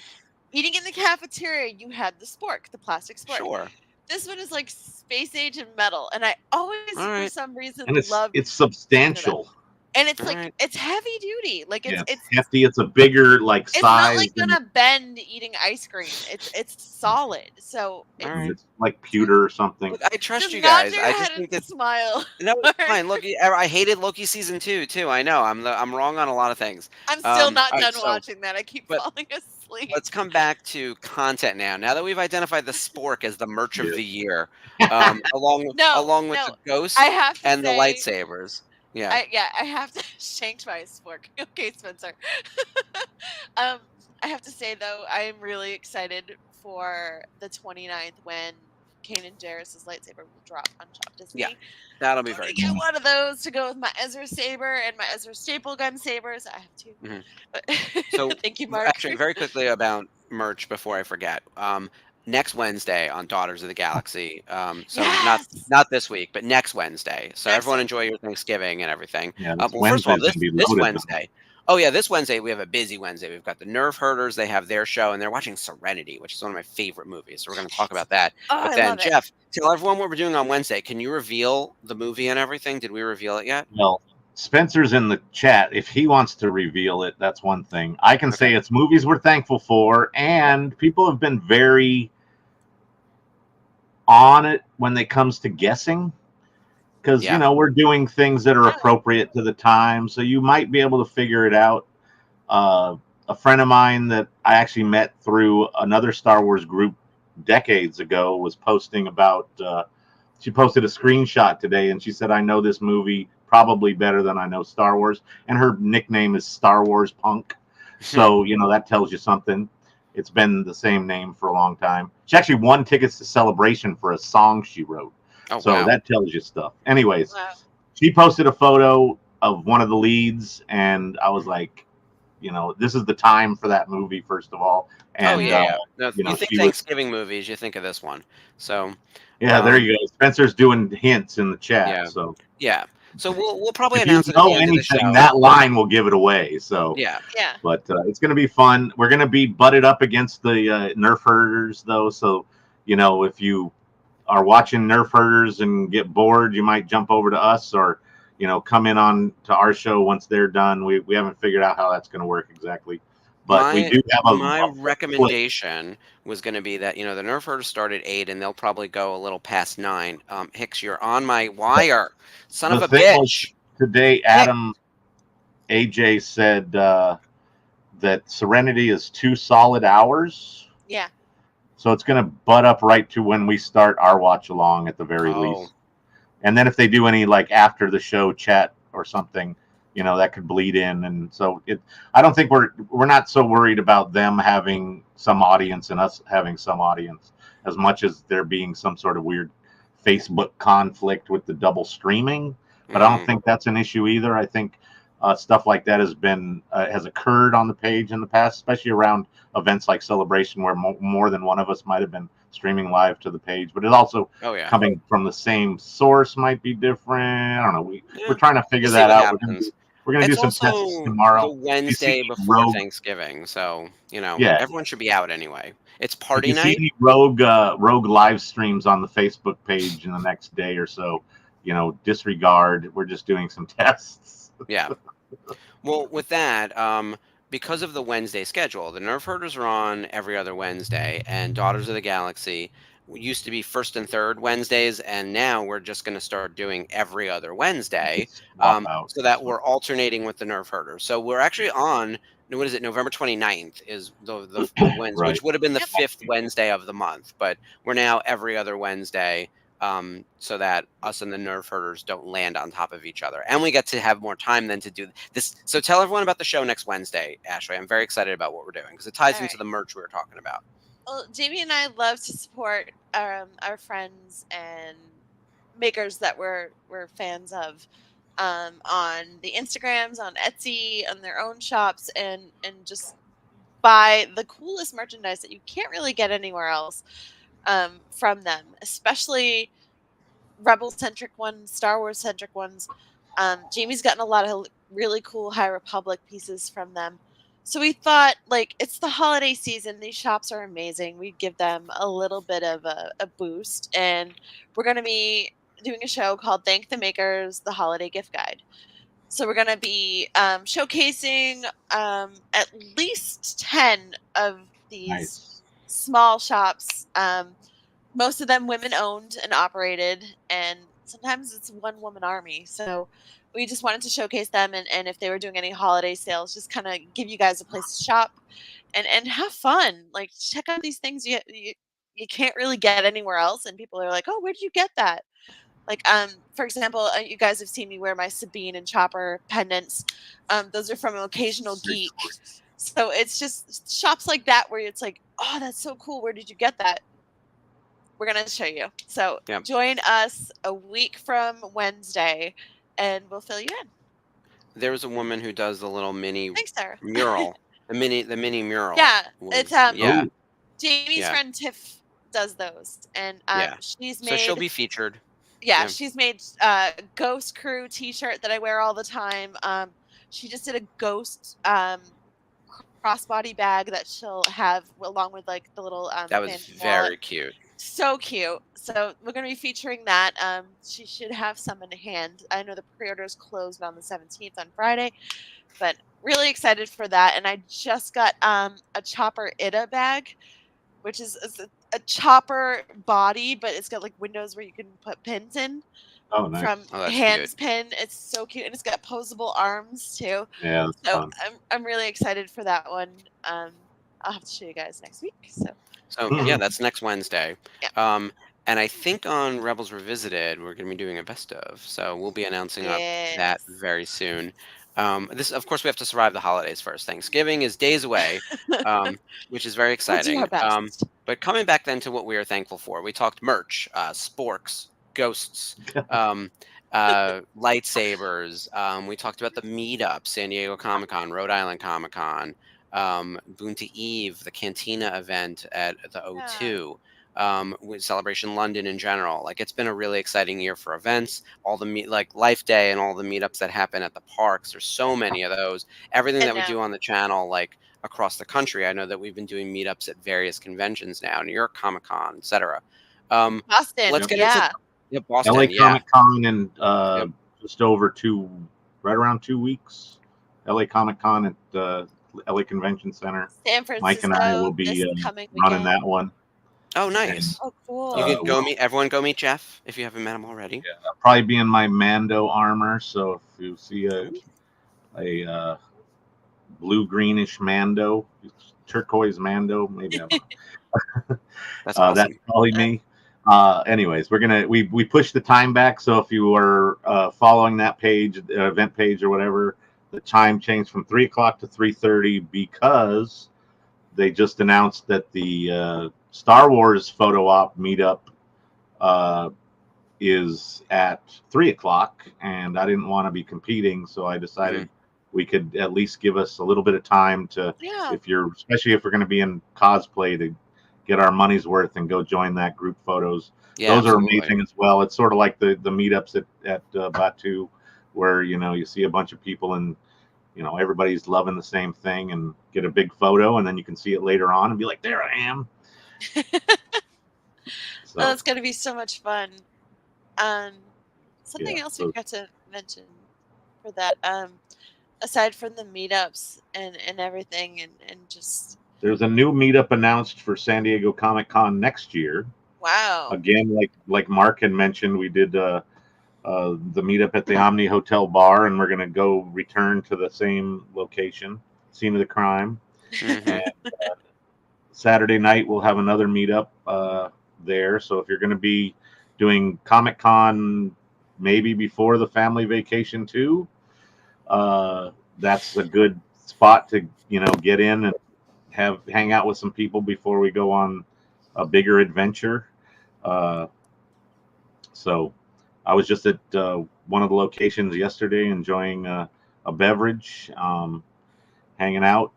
eating in the cafeteria, you had the spork, the plastic spork.
Sure.
This one is like space age and metal, and I always,
All
for
right.
some reason,
And it's
loved.
substantial.
And it's
All
like
right.
it's heavy duty. Like
Yeah,
it's
hefty. It's a bigger like
it's not
size.
like gonna bend eating ice cream. It's solid. So
All right.
It's like pewter or something.
Look, I trust
just
you
nod
guys.
your
I
head
just
and
think that
smile.
no, it's fine. Look, I hated Loki season 2 too. I know. I'm wrong on a lot of things.
I'm still not
all right,
done
so-
watching that. I keep
but
falling asleep.
Let's come back to content now. Now that we've identified the spork as the merch of
Yeah.
the year, along with
No,
the ghost
I have to
and the
say,
lightsabers. Yeah.
I have to shanked my spork. Okay, Spencer. I have to say though, I am really excited for the 29th when Kanan Jarrus' lightsaber will drop on Shop Disney.
Yeah, that'll be
I'm
very
gonna
cool.
get one of those to go with my Ezra saber and my Ezra staple gun sabers. I have two.
Mhm.
But
So,
thank you, Mark.
Actually, very quickly about merch before I forget. Next Wednesday on Daughters of the Galaxy. So
Yes!
not this week, but next Wednesday. So
Next
everyone
Wednesday.
enjoy your Thanksgiving and everything.
Yeah,
Well,
this
first of all,
Wednesday's gonna be
this
loaded, though.
Wednesday. Oh yeah, this Wednesday we have a busy Wednesday. We've got the Nerf Herders. They have their show, and they're watching Serenity, which is one of my favorite movies. So we're going to talk about that.
Oh,
But
I
then,
love it.
Jeff, tell everyone what we're doing on Wednesday. Can you reveal the movie and everything? Did we reveal it yet?
Well, Spencer's in the chat. If he wants to reveal it, that's one thing. I can say it's movies we're thankful for, and people have been very on it when it comes to guessing. Because,
Yeah.
we're doing things that are appropriate to the time, so you might be able to figure it out. A friend of mine that I actually met through another Star Wars group decades ago was posting about, she posted a screenshot today, and she said, I know this movie probably better than I know Star Wars. And her nickname is Star Wars Punk. So, that tells you something. It's been the same name for a long time. She actually won tickets to Celebration for a song she wrote.
Oh,
So
wow.
that tells you stuff. Anyways,
Wow.
she posted a photo of one of the leads, and I was like, this is the time for that movie, first of all. And
oh yeah. No,
you know,
you think
she was-
Thanksgiving movies, you think of this one. So
there you go. Spencer's doing hints in the chat.
Yeah.
So
yeah. So we'll probably
if you
announce it at
know
the end of the show.
anything, that line will give it away. So
Yeah.
Yeah.
but it's going to be fun. We're going to be butted up against the Nerf Herders, though. So, if you are watching Nerf Herders and get bored, you might jump over to us or, come in on to our show once they're done. We haven't figured out how that's going to work exactly. But we do have
my recommendation was going to be that, the Nerf Herders start at 8 and they'll probably go a little past 9. Hicks, you're on my wire. Son of
The
a
thing was,
bitch.
today, Adam AJ said that Serenity is 2 solid hours.
Yeah.
So it's going to butt up right to when we start our watch along at the very
Oh.
least. And then if they do any like after the show chat or something, that could bleed in. And so I don't think we're not so worried about them having some audience and us having some audience as much as there being some sort of weird Facebook conflict with the double streaming. But I don't think that's an issue either. I think stuff like that has occurred on the page in the past, especially around events like Celebration, where more than one of us might have been streaming live to the page. But it also coming from the same source might be different. I don't know. We're trying to figure
We'll see
that
what
out.
happens.
We're gonna do
It's
some tests
also
tomorrow.
the Wednesday before Thanksgiving, so
Yeah.
everyone should be out anyway. It's
If
party
you see
night.
any rogue live streams on the Facebook page in the next day or so, disregard. We're just doing some tests.
Yeah. Well, with that, because of the Wednesday schedule, the Nerf Herders are on every other Wednesday, and Daughters of the Galaxy used to be first and third Wednesdays, and now we're just going to start doing every other Wednesday,
Swap out.
so that we're alternating with the Nerf Herders. So we're actually on, what is it, November 29th is the Wednesday,
Right.
which would have been the fifth Wednesday of the month, but we're now every other Wednesday. So that us and the Nerf Herders don't land on top of each other. And we get to have more time then to do this. So tell everyone about the show next Wednesday, Ashley. I'm very excited about what we're doing because it ties into the merch we were talking about.
Well, Jamie and I love to support our friends and makers that we're fans of on the Instagrams, on Etsy, on their own shops, and just buy the coolest merchandise that you can't really get anywhere else from them, especially Rebel-centric ones, Star Wars-centric ones. Jamie's gotten a lot of really cool High Republic pieces from them. So we thought, it's the holiday season. These shops are amazing. We'd give them a little bit of a boost. And we're going to be doing a show called Thank the Makers, the Holiday Gift Guide. So we're going to be showcasing at least 10 of these small shops. Most of them women-owned and operated, and sometimes it's one-woman army. So we just wanted to showcase them, and if they were doing any holiday sales, just kind of give you guys a place to shop and have fun. Check out these things you can't really get anywhere else, and people are like, oh, where did you get that? For example, you guys have seen me wear my Sabine and Chopper pendants. Those are from Occasional Geek. So it's just shops like that where it's like, oh, that's so cool. Where did you get that? We're going to show you. So join us a week from Wednesday, and we'll fill you in.
There was a woman who does the little mini
mural.
the mini mural.
Yeah, it's Jamie's friend Tiff does those, and she's made.
So she'll be featured.
Yeah, she's made Ghost Crew T-shirt that I wear all the time. She just did a Ghost crossbody bag that she'll have along with the little.
That was very cute.
So cute. So we're going to be featuring that. She should have some in hand. I know the pre-orders closed on the 17th on Friday, but really excited for that. And I just got a Chopper Ida bag, which is a chopper body, but it's got windows where you can put pins in.
Oh, nice.
From hands pin. It's so cute, and it's got posable arms too.
Yeah, that's fun.
I'm really excited for that one. I'll have to show you guys next week.
So that's next Wednesday. Yeah. And I think on Rebels Revisited, we're going to be doing a best of. So we'll be announcing up that very soon. This, of course, we have to survive the holidays first. Thanksgiving is days away, which is very exciting. But coming back then to what we are thankful for, we talked merch, sporks, ghosts, lightsabers. We talked about the meetup, San Diego Comic-Con, Rhode Island Comic-Con, Boonta Eve, the Cantina event at the O2. With Celebration London in general. It's been a really exciting year for events. All the Life Day and all the meetups that happen at the parks. There's so many of those. Everything that we do on the channel, across the country. I know that we've been doing meetups at various conventions now, New York Comic Con, etc.
Boston.
Let's get into Boston.
LA Comic Con in just over right around 2 weeks. LA Comic Con at the LA Convention Center.
San Francisco.
Mike and I will be running that one.
Oh, nice.
Oh, cool.
You can everyone go meet Jeff if you haven't met him already.
Yeah, I'll probably be in my Mando armor, so if you see a blue-greenish Mando, turquoise Mando, maybe
that's awesome.
That's probably me. Anyways, we pushed the time back, so if you are following that page, the event page or whatever, the time changed from 3 o'clock to 3:30 because they just announced that the Star Wars photo op meetup is at 3 o'clock, and I didn't want to be competing, so I decided we could at least give us a little bit of time to, especially if we're going to be in cosplay, to get our money's worth and go join that group photos. Those are amazing as well. It's sort of like the meetups at Batu. where you see a bunch of people and everybody's loving the same thing and get a big photo, and then you can see it later on and be like, there I am.
So that's going to be so much fun. Something else we got to mention for that, aside from the meetups and everything, and just
there's a new meetup announced for San Diego Comic-Con next year.
Wow.
Again, like Mark had mentioned, we did the meetup at the Omni Hotel bar, and we're going to return to the same location, scene of the crime.
Mm-hmm.
And Saturday night we'll have another meetup there. So if you're going to be doing Comic-Con maybe before the family vacation too, that's a good spot to get in and hang out with some people before we go on a bigger adventure. So I was just at one of the locations yesterday enjoying a beverage, hanging out.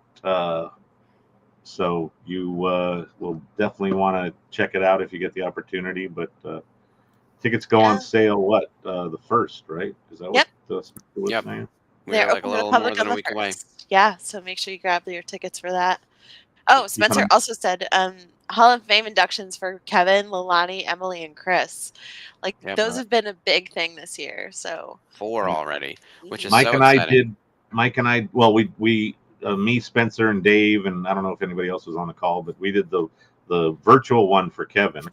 So you will definitely want to check it out if you get the opportunity. But tickets go on sale, the 1st, right? Is that what the speaker was saying?
We're like a little more than a week away.
Yeah, so make sure you grab your tickets for that. Oh, Spencer also said Hall of Fame inductions for Kevin, Leilani, Emily, and Chris. Those have been a big thing this year. So
4 already, which is
Mike
so
and
exciting.
we me, Spencer, and Dave, and I don't know if anybody else was on the call, but we did the virtual one for Kevin.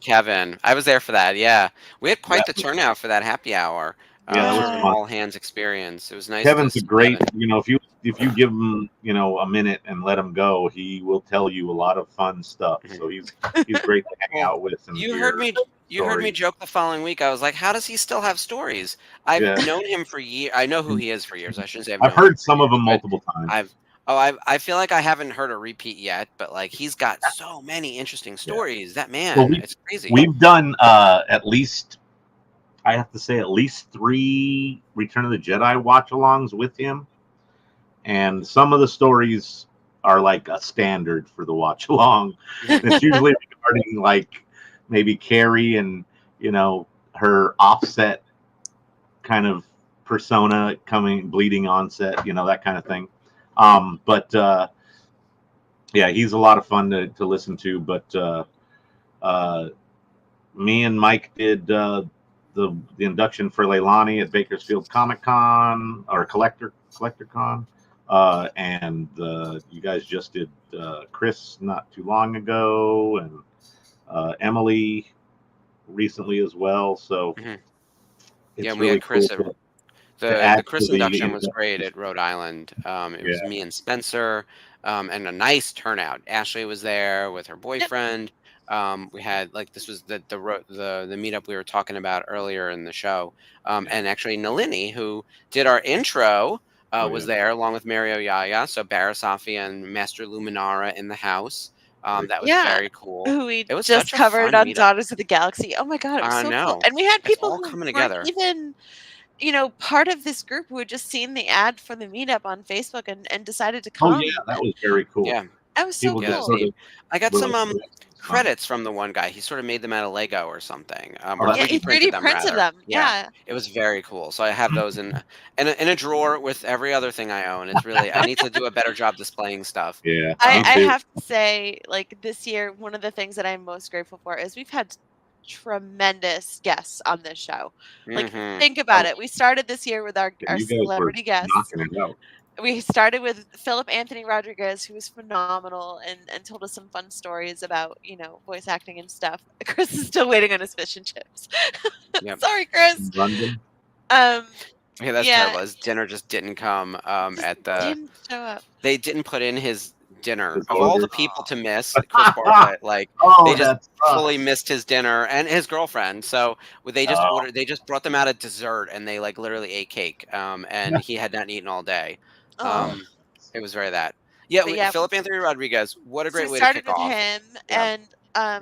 I was there for that. Yeah, we had quite the turnout for that happy hour.
Yeah,
it was an all hands experience. It was nice.
Kevin's a great, if you give him, a minute and let him go, he will tell you a lot of fun stuff. So he's great to hang out with. And
you heard me joke the following week. I was like, how does he still have stories? I've known him for years. I know who he is for years. I shouldn't say
I've heard some of them multiple times.
I feel like I haven't heard a repeat yet, but he's got so many interesting stories. That man, it's crazy.
We've done at least, I have to say, at least 3 Return of the Jedi watch-alongs with him, and some of the stories are like a standard for the watch-along. It's usually regarding maybe Carrie and her offset kind of persona bleeding onset, that kind of thing. But he's a lot of fun to listen to. But me and Mike did the induction for Leilani at Bakersfield Comic-Con or Collector Con, and you guys just did Chris not too long ago, and Emily recently as well. So
we had Chris. Cool the Chris induction was great at Rhode Island. It was me and Spencer, and a nice turnout. Ashley was there with her boyfriend. We had this was the meetup we were talking about earlier in the show. And actually Nalini, who did our intro, was there along with Mario Yaya. So Barasafi and Master Luminara in the house. That was very cool.
Who we just covered on Daughters of the Galaxy. Oh my God, it was so cool. And we had people who
coming together.
Even part of this group who had just seen the ad for the meetup on Facebook and decided to come.
Oh yeah, that was very cool.
Yeah,
that was so cool.
I got some credits from the one guy. He sort of made them out of Lego or something.
He 3D printed them. Yeah,
it was very cool. So I have those in a drawer with every other thing I own. It's really I need to do a better job displaying stuff.
Yeah,
I have to say, this year, one of the things that I'm most grateful for is we've had tremendous guests on this show. Think about it. We started this year with our celebrity guests. We started with Philip Anthony Rodriguez, who was phenomenal and told us some fun stories about voice acting and stuff. Chris is still waiting on his fish and chips. Sorry, Chris.
London.
That's terrible. His dinner just didn't come
didn't show up.
They didn't put in his dinner. Of all the people to miss, Chris Bartlett, they just fully missed his dinner and his girlfriend. So they just ordered. They just brought them out a dessert, and they literally ate cake. And he had not eaten all day. It was very that. Yeah, Philip Anthony Rodriguez. What a great way to kick off.
We started with him,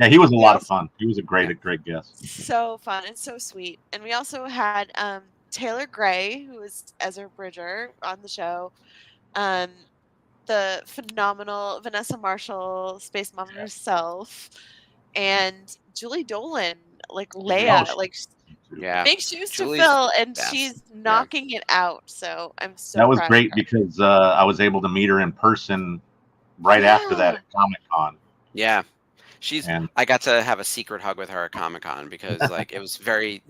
and
he was a lot of fun. He was a great guest.
So fun and so sweet. And we also had Taylor Gray, who was Ezra Bridger on the show. The phenomenal Vanessa Marshall, Space Mom herself, and Julie Dolan, Leia,
Yeah.
Big shoes
Julie's
to fill, and
best.
she's knocking it out. So I'm so
That was
proud of
great
her.
because I was able to meet her in person right after that
Yeah.
at Comic-Con.
Yeah.
And
I got to have a secret hug with her at Comic-Con because like it was very,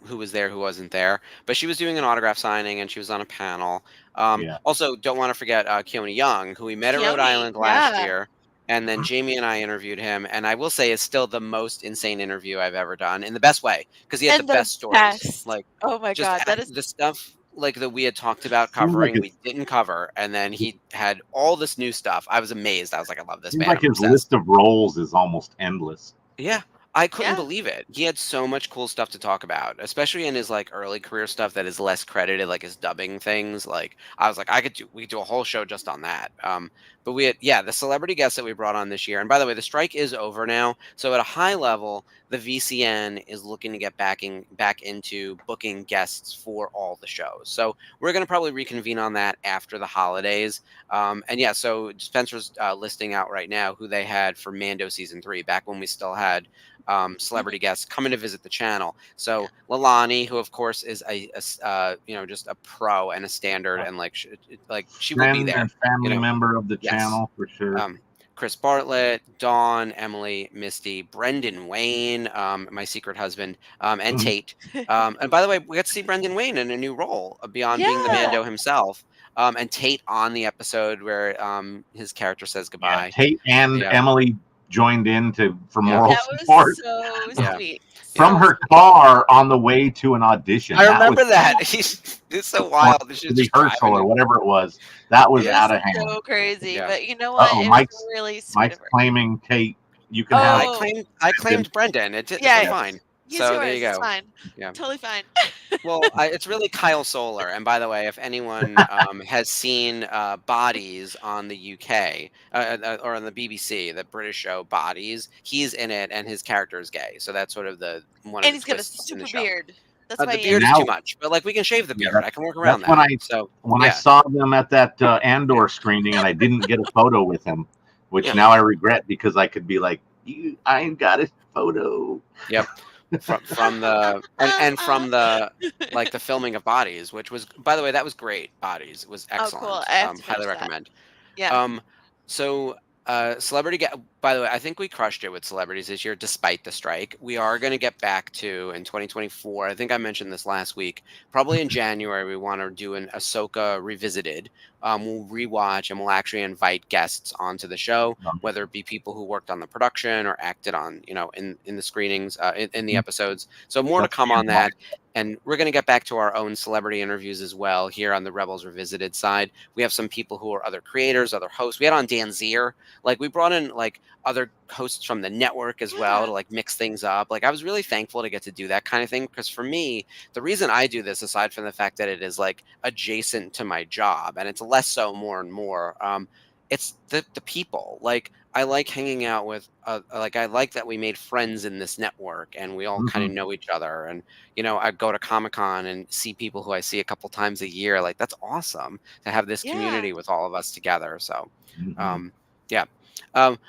who was there, who wasn't there. But she was doing an autograph signing and she was on a panel.
yeah,
Also, don't want to forget Keone Young, who we met at Rhode
Keone,
Island last
yeah.
year. And then
Mhm.
Jamie and I interviewed him, and I will say it's still the most insane interview I've ever done in the best way because he had
And
the
the
best stories.
best.
Like
Oh my
just
God, that is
the stuff like that we had talked about
seems like
covering, we
his
didn't cover, and then he had all this new stuff. I was amazed. I was like, I love this
seems
man.
like
I'm
his
obsessed.
list of roles is almost endless.
Yeah, I couldn't
Yeah.
believe it. He had so much cool stuff to talk about, especially in his like early career stuff that is less credited, like his dubbing things. Like I was like, we could do a whole show just on that. But we had the celebrity guests that we brought on this year. And by the way, the strike is over now. So at a high level, the VCN is looking to get back into booking guests for all the shows. So we're going to probably reconvene on that after the holidays. And yeah, so Spencer's listing out right now who they had for Mando season 3, back when we still had celebrity guests coming to visit the channel. So Lalani, who of course is just a pro and a standard, and she will be
Friend
there.
and family
you know.
member of the
Yes.
channel for sure.
Chris Bartlett, Dawn, Emily, Misty, Brendan Wayne, my secret husband, and Tate. And by the way, we got to see Brendan Wayne in a new role beyond being the
Yeah.
Mando himself. And Tate on the episode where his character says
Yeah,
goodbye.
Tate and
Yeah.
Emily joined in for
Yeah.
moral
That
support
was so
Yeah.
sweet.
from
So
her car on the way to an audition.
I remember
was
that. It's so wild. It's just
rehearsal
driving
or
him.
whatever it was. That was
It
out
was
of hand.
so crazy.
Yeah.
But you know what?
Uh-oh,
It
Mike's-
was really sweet
Mike's
of her.
claiming Tate. You can
Oh.
have
I claimed Brendan. It's
Yeah.
fine.
He's
So
yours.
there you
It's
go.
fine.
Yeah.
Totally fine.
Well, it's really Kyle Solar. And by the way, if anyone has seen Bodies on the UK or on the BBC, the British show Bodies, he's in it, and his character is gay. So that's sort of one of
And
the
he's got a
twists in
super
the show.
beard. That's
The
why he
beard is
Now-
too much, but like we can shave the
Yeah,
beard. I can work around
that's when
that. So
when I
yeah.
saw them at that Andor screening and I didn't get a photo with him, which
Yeah.
now I regret because I could be like, I ain't got a photo.
from the and from the like the filming of Bodies, which was, by the way, that was great. Bodies was excellent.
cool. I have to
Highly
finish that.
recommend.
Yeah.
So celebrity by the way, I think we crushed it with celebrities this year despite the strike. We are going to get back to in 2024. I think I mentioned this last week. Probably in January we want to do an Ahsoka revisited. We'll rewatch and we'll actually invite guests onto the show, whether it be people who worked on the production or acted on, in the screenings, in the episodes. So more to come on that. And we're going to get back to our own celebrity interviews as well here on the Rebels Revisited side. We have some people who are other creators, other hosts. We had on Dan Zier. Like we brought in like other hosts from the network as well to like mix things up. Like I was really thankful to get to do that kind of thing, because for me, the reason I do this, aside from the fact that it is like adjacent to my job, and it's less so more and more, it's the people. Like I like hanging out with I like that we made friends in this network and we all kind of know each other. And I go to Comic-Con and see people who I see a couple times a year. Like that's awesome to have this community with all of us together. So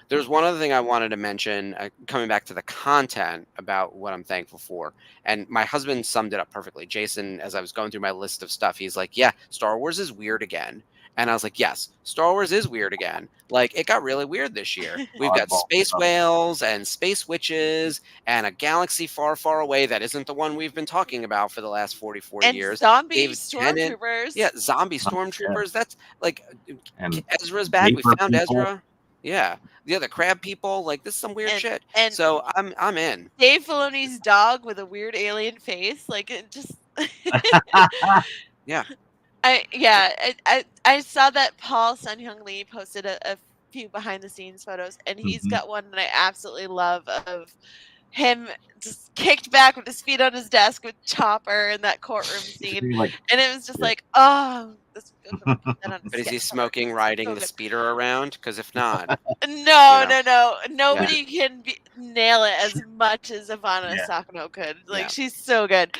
there's one other thing I wanted to mention, coming back to the content about what I'm thankful for. And my husband summed it up perfectly. Jason, as I was going through my list of stuff, he's like, yeah, Star Wars is weird again. And I was like, yes, Star Wars is weird again. Like, it got really weird this year. We've got space whales and space witches and a galaxy far, far away that isn't the one we've been talking about for the last 44
and
years.
zombie
David Tennant.
stormtroopers.
Yeah, zombie stormtroopers. That's like,
And
Ezra's back. We
vapor
found
people.
Ezra. Yeah, the crab people. Like, this is some weird shit.
And
So I'm in.
Dave Filoni's dog with a weird alien face. Like it just.
Yeah.
I saw that Paul Sun-Hyung Lee posted a few behind the scenes photos, and he's got one that I absolutely love of him just kicked back with his feet on his desk with Chopper in that courtroom scene,
like,
and it was just like, oh, this.
But is he smoking, riding the speeder around? Because if not,
No. Nobody can nail it as much as Ivana Sakano could. Like she's so good.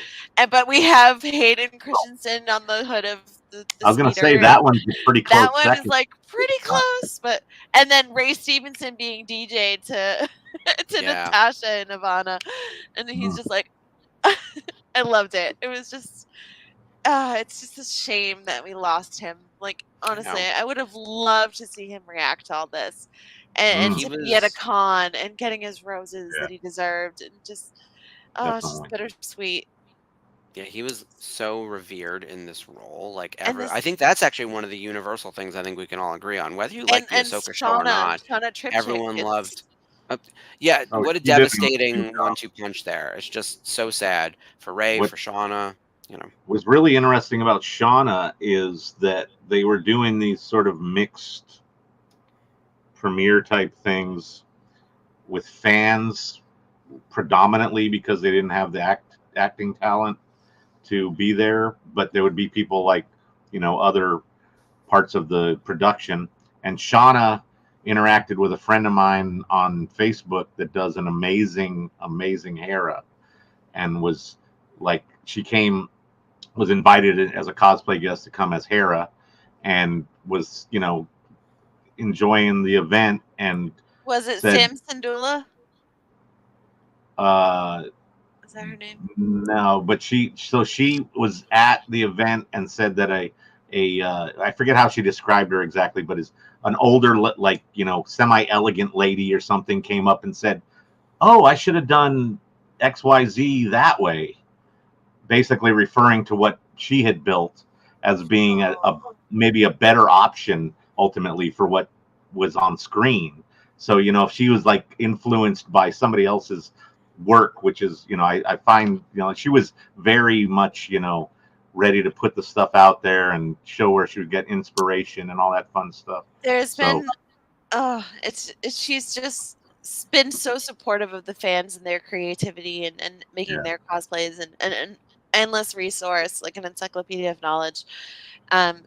But we have Hayden Christensen on the hood of the
I was gonna
speeder.
say that one's pretty close.
That one
second.
is like pretty close, and then Ray Stevenson being DJ to Natasha and Ivana, and he's just like. I loved it. It was just, it's just a shame that we lost him. Like,
I
honestly,
know.
I would have loved to see him react to all this and
Mm,
He
to be at a
was,
con and getting his roses
yeah,
that he deserved and just, oh, it's just
definitely.
bittersweet.
yeah, he was so revered in this role. Like
And
I think that's actually one of the universal things I think we can all agree on. Whether you like the
and
Ahsoka show or not,
Shauna Tripchick
everyone
is
loved. Uh, yeah,
Oh,
what a
she did a good
devastating
job.
1-2 punch there. It's just so sad for Ray,
What
for Shauna. You know.
was really interesting about Shauna is that they were doing these sort of mixed premiere type things with fans predominantly because they didn't have the acting talent to be there, but there would be people like, other parts of the production. And Shauna interacted with a friend of mine on Facebook that does an amazing, amazing Hera, and was like, was invited as a cosplay guest to come as Hera, and was, enjoying the event, and
was it
said,
Sam Sandula?
uh,
Is that her name?
no, but she was at the event and said that I forget how she described her exactly, but is an older, like, semi elegant lady or something came up and said, "Oh, I should have done XYZ that way," basically referring to what she had built as being maybe a better option ultimately for what was on screen. So, if she was like influenced by somebody else's work, which is, I find, she was very much, ready to put the stuff out there and show where she would get inspiration and all that fun stuff.
There's
So,
been, oh, she's just been so supportive of the fans and their creativity and making
yeah,
their cosplays and an endless resource, like an encyclopedia of knowledge. Um,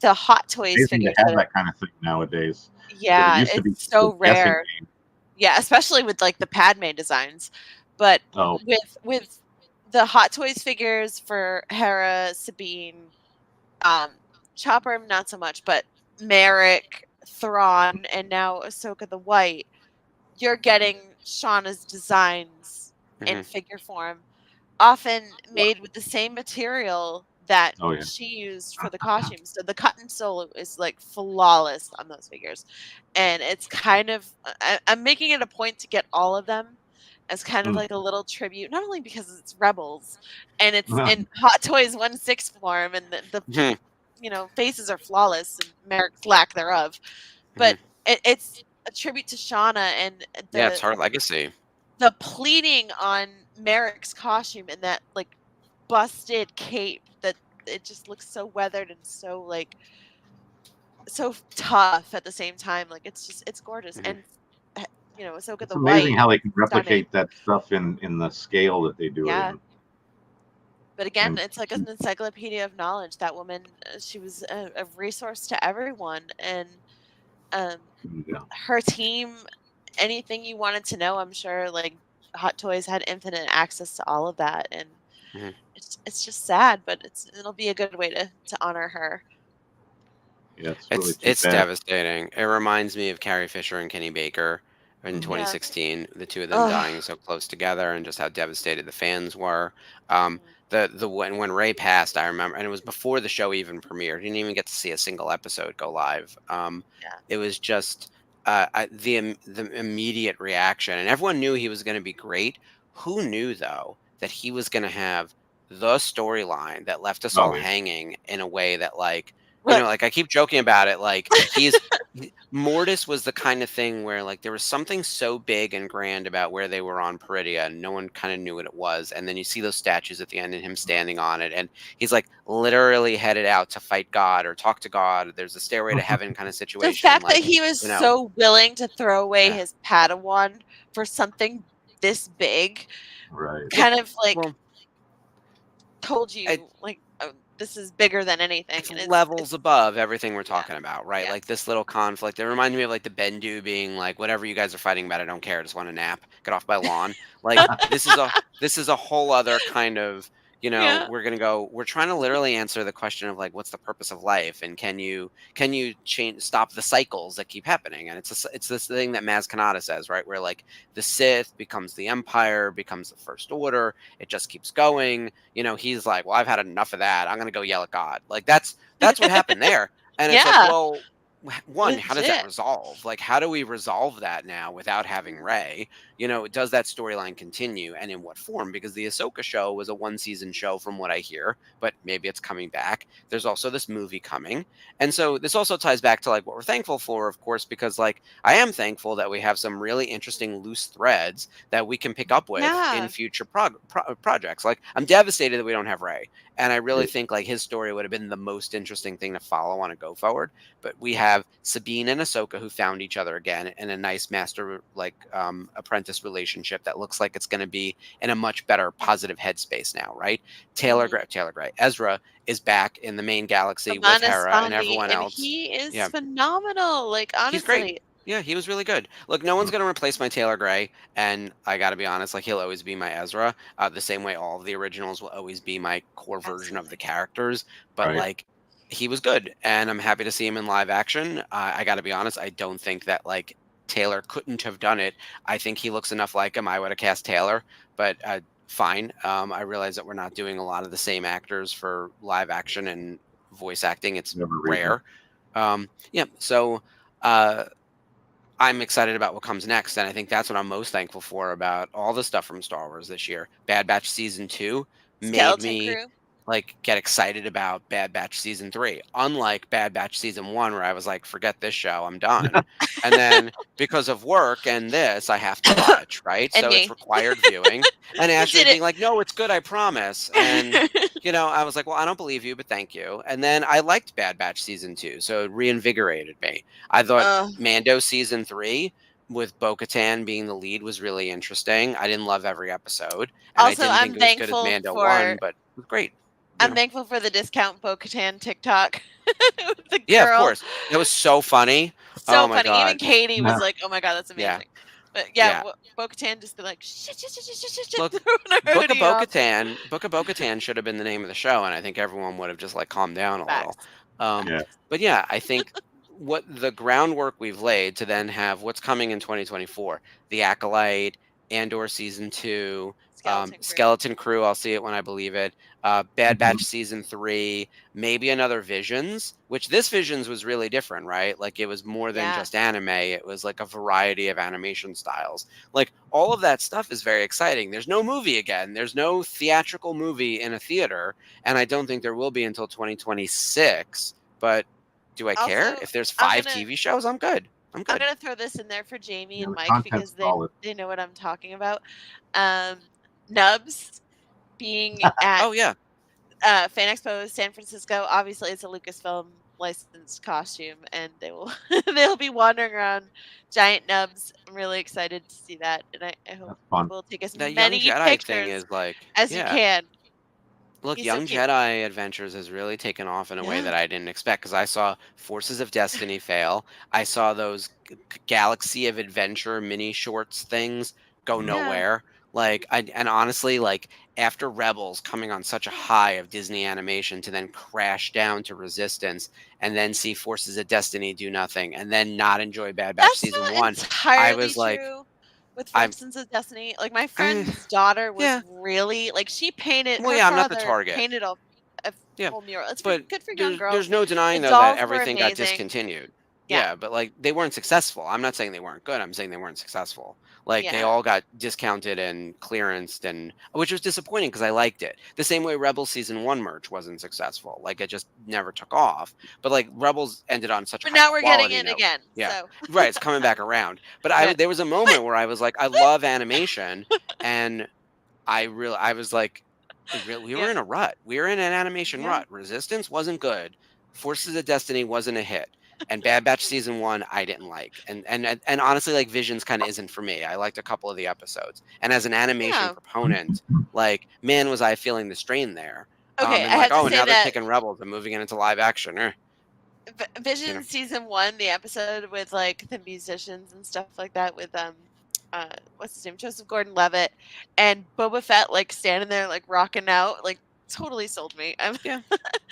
the Hot Toys
amazing to
figures
have
that are,
that kind of thing nowadays. Because it
yeah,
used to be
it's
such
so
a guessing
rare.
game.
Yeah, especially with like the Padme designs. But
Oh,
with the Hot Toys figures for Hera, Sabine, um, Chopper, not so much, but Merrick, Thrawn, and now Ahsoka the White, you're getting Shauna's designs in
Hmm.
figure form, often made with the same material that
oh yeah.
she used for the costumes. So the cut and sew is like flawless on those figures. And it's kind of, I'm making it a point to get all of them as kind of
Mm.
like a little tribute, not only because it's Rebels and it's in Hot Toys 1/6 form and the
Hmm.
faces are flawless and Merrick's lack thereof.
Hmm.
But it's a tribute to Shauna and
Yeah, it's
the
her legacy.
the pleating on Merrick's costume and that like busted cape that it just looks so weathered and so like so tough at the same time. Like it's gorgeous.
Hmm.
And Ahsoka
It's
the
amazing
White,
how they can
stunning.
replicate that stuff in the scale that they do it
Yeah.
in.
But again,
And
it's like an encyclopedia of knowledge. That woman, she was a resource to everyone, and um,
yeah,
her team. Anything you wanted to know, I'm sure, like Hot Toys had infinite access to all of that, and
Hmm.
it's just sad, but it'll be a good way to honor her.
yeah, it's really
It's
too
it's
bad.
devastating. It reminds me of Carrie Fisher and Kenny Baker in
Mhm.
Yeah.
2016, the two of them
Oh.
dying so close together, and just how devastated the fans were. The when Ray passed, I remember, and it was before the show even premiered. Didn't even get to see a single episode go live.
Yeah.
It was just the immediate reaction, and everyone knew he was going to be great. Who knew though that he was going to have the storyline that left us all
Oh yeah.
hanging in a way that, like,
Well,
like, I keep joking about it, like, Mortis was the kind of thing where, like, there was something so big and grand about where they were on Peridia, and no one kind of knew what it was, and then you see those statues at the end and him standing on it, and he's, like, literally headed out to fight God or talk to God. There's a stairway to heaven kind of
the
situation,
fact that
like,
he was
you know.
so willing to throw away
Yeah.
his Padawan for something this big
Right.
Yeah.
kind of like
Well,
told
it
you like, oh, this is bigger than anything,
it's
and it's
levels above everything we're
yeah,
talking about, right?
yeah.
Like, this little conflict, it reminded me of, like, the Bendu being like, "Whatever you guys are fighting about, I don't care, I just want a nap. Get off my lawn." Like, this is a whole other kind of
Yeah.
we're trying to literally answer the question of like, what's the purpose of life, and can you stop the cycles that keep happening? And it's this thing that Maz Kanata says, right, where like the Sith becomes the Empire, becomes the First Order, it just keeps going. He's like, well, I've had enough of that, I'm gonna go yell at God. Like that's what happened there. And it's like,
Yeah.
well, one, how does that
Legit.
resolve? Like, how do we resolve that now without having Rey? Does that storyline continue, and in what form? Because the Ahsoka show was a one-season show from what I hear, but maybe it's coming back. There's also this movie coming. And so this also ties back to like what we're thankful for, of course, because like I am thankful that we have some really interesting loose threads that we can pick up with in
Yeah.
future projects. Like I'm devastated that we don't have Rey. And I really think like his story would have been the most interesting thing to follow on a go forward. But we have Sabine and Ahsoka who found each other again in a nice master apprentice relationship that looks like it's going to be in a much better positive headspace now, right? Ezra is back in the main galaxy with
Amon
Hera and
Esfandi,
everyone
and
else.
he is
Yeah.
phenomenal. Like
He's great.
honestly,
Yeah, he was really good. Look, no one's going to replace my Taylor Gray, and I got to be honest, like he'll always be my Ezra, the same way all of the originals will always be my core version of the characters. But
Right.
like, he was good, and I'm happy to see him in live action. I got to be honest, I don't think that like Taylor couldn't have done it. I think he looks enough like him. I would have cast Taylor, but fine. I realize that we're not doing a lot of the same actors for live action and voice acting. It's
Never
rare. Yeah, so. I'm excited about what comes next, and I think that's what I'm most thankful for about all the stuff from Star Wars this year. Bad Batch Season 2 made
Skeleton
me
Crew.
like get excited about Bad Batch Season 3. Unlike Bad Batch Season 1 where I was like, forget this show, I'm done. And then because of work and this, I have to watch, right?
And
So it's
me.
required viewing. And Ashley
did it.
being like, no, it's good, I promise. And I was like, well, I don't believe you, but thank you. And then I liked Bad Batch Season 2, so it reinvigorated me. I thought Mando Season 3 with Bo-Katan being the lead was really interesting. I didn't love every episode. And
Also,
I
I'm
didn't think it was good
thankful
as Mando
for
1, but it was great.
I'm thankful for the discount Bo-Katan TikTok. With the
Yeah, of
girl.
course. It was so funny.
So
Oh my
funny.
God.
Even Katie was
Yeah.
like, "Oh my god, that's amazing."
Yeah.
But yeah,
Yeah.
Bo-Katan just be like, "Shit."
Look,
throwing her
Book of
hoodie off.
Bo-Katan should have been the name of the show, and I think everyone would have just like calmed down a little.
Facts.
Yeah.
But yeah, I think what the groundwork we've laid to then have what's coming in 2024, The Acolyte, Andor Season 2, Skeleton Crew, I'll see it when I believe it, Bad Batch Season 3, maybe another Visions, which this Visions was really different, right? Like it was more than just anime. It was like a variety of animation styles. Like all of that stuff is very exciting. There's no movie again. There's no theatrical movie in a theater, and I don't think there will be until 2026, but do I care?
Also,
If there's
I'm
5
gonna-
TV shows, I'm good. I'm
I'm
good.
gonna throw this in there for Jamie
Yeah,
and
the
Mike
content's
because
solid.
they know what I'm talking about. Nubs being at
Oh yeah.
Fan Expo San Francisco. Obviously, it's a Lucasfilm licensed costume, and they'll be wandering around giant nubs. I'm really excited to see that, and I hope
That's fun.
we'll take as
That
many
Young Jedi
pictures
thing is like
as you
yeah.
can.
Look,
He's so
Young
cute.
Jedi Adventures has really taken off in a way
Yeah.
that I didn't expect because I saw Forces of Destiny fail. I saw those Galaxy of Adventure mini shorts things go
Yeah.
nowhere. Like, and honestly, like after Rebels coming on such a high of Disney animation to then crash down to Resistance and then see Forces of Destiny do nothing and then not enjoy Bad Batch
That's
Season
not
1,
entirely
I was like,
true with
I'm-
Forces of Destiny. Like my friend's daughter was really like she painted.
Well,
her
yeah, I'm not the
father
target.
Painted a
Yeah,
whole mural. It's
but
good for young girls.
there's no denying
The
though that
dolls were
everything got
amazing.
discontinued.
Yeah.
Yeah, but like they weren't successful. I'm not saying they weren't good. I'm saying they weren't successful. Like they
Yeah.
all got discounted and clearanced, and which was disappointing because I liked it. The same way Rebels Season 1 merch wasn't successful. Like it just never took off. But like Rebels ended on such a
But
high
now we're getting
quality
it
note.
again.
Yeah.
So
Right, it's coming back around. But
Yeah.
there was a moment where I was like, I love animation, and I was like, we were
Yeah.
in a rut. We were in an animation
Yeah.
rut. Resistance wasn't good. Forces of Destiny wasn't a hit. And Bad Batch Season 1 I didn't like. And honestly, like Visions kind of isn't for me. I liked a couple of the episodes. And as an animation
Yeah.
proponent, like man was I feeling the strain there.
Okay,
and
I
like,
have to
oh,
say
now they're
that
taking Rebels and moving it into live action.
Vision
know.
Season 1, the episode with like the musicians and stuff like that with what's his name? Joseph Gordon-Levitt and Boba Fett like standing there like rocking out, like totally sold me.
Yeah,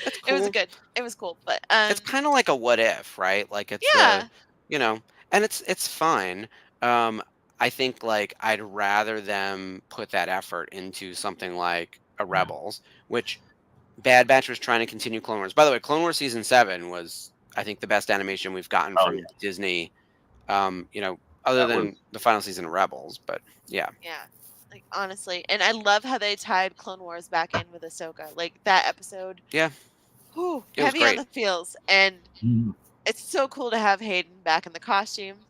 it's
It was
cool.
good. It was cool, but
It's kind of like a what if, right? Like it's
yeah,
you know, and it's fine. Um, I think like I'd rather them put that effort into something like a Rebels, which Bad Batch was trying to continue Clone Wars. By the way, Clone Wars season 7 was, I think, the best animation we've gotten
Oh
from
yeah,
Disney. Other
that
than
was
the final season of Rebels, but yeah,
yeah. Like honestly, and I love how they tied Clone Wars back in with Ahsoka. Like that episode,
yeah,
whew,
it was
heavy on
great.
the feels, and
Mhm.
it's so cool to have Hayden back in the costume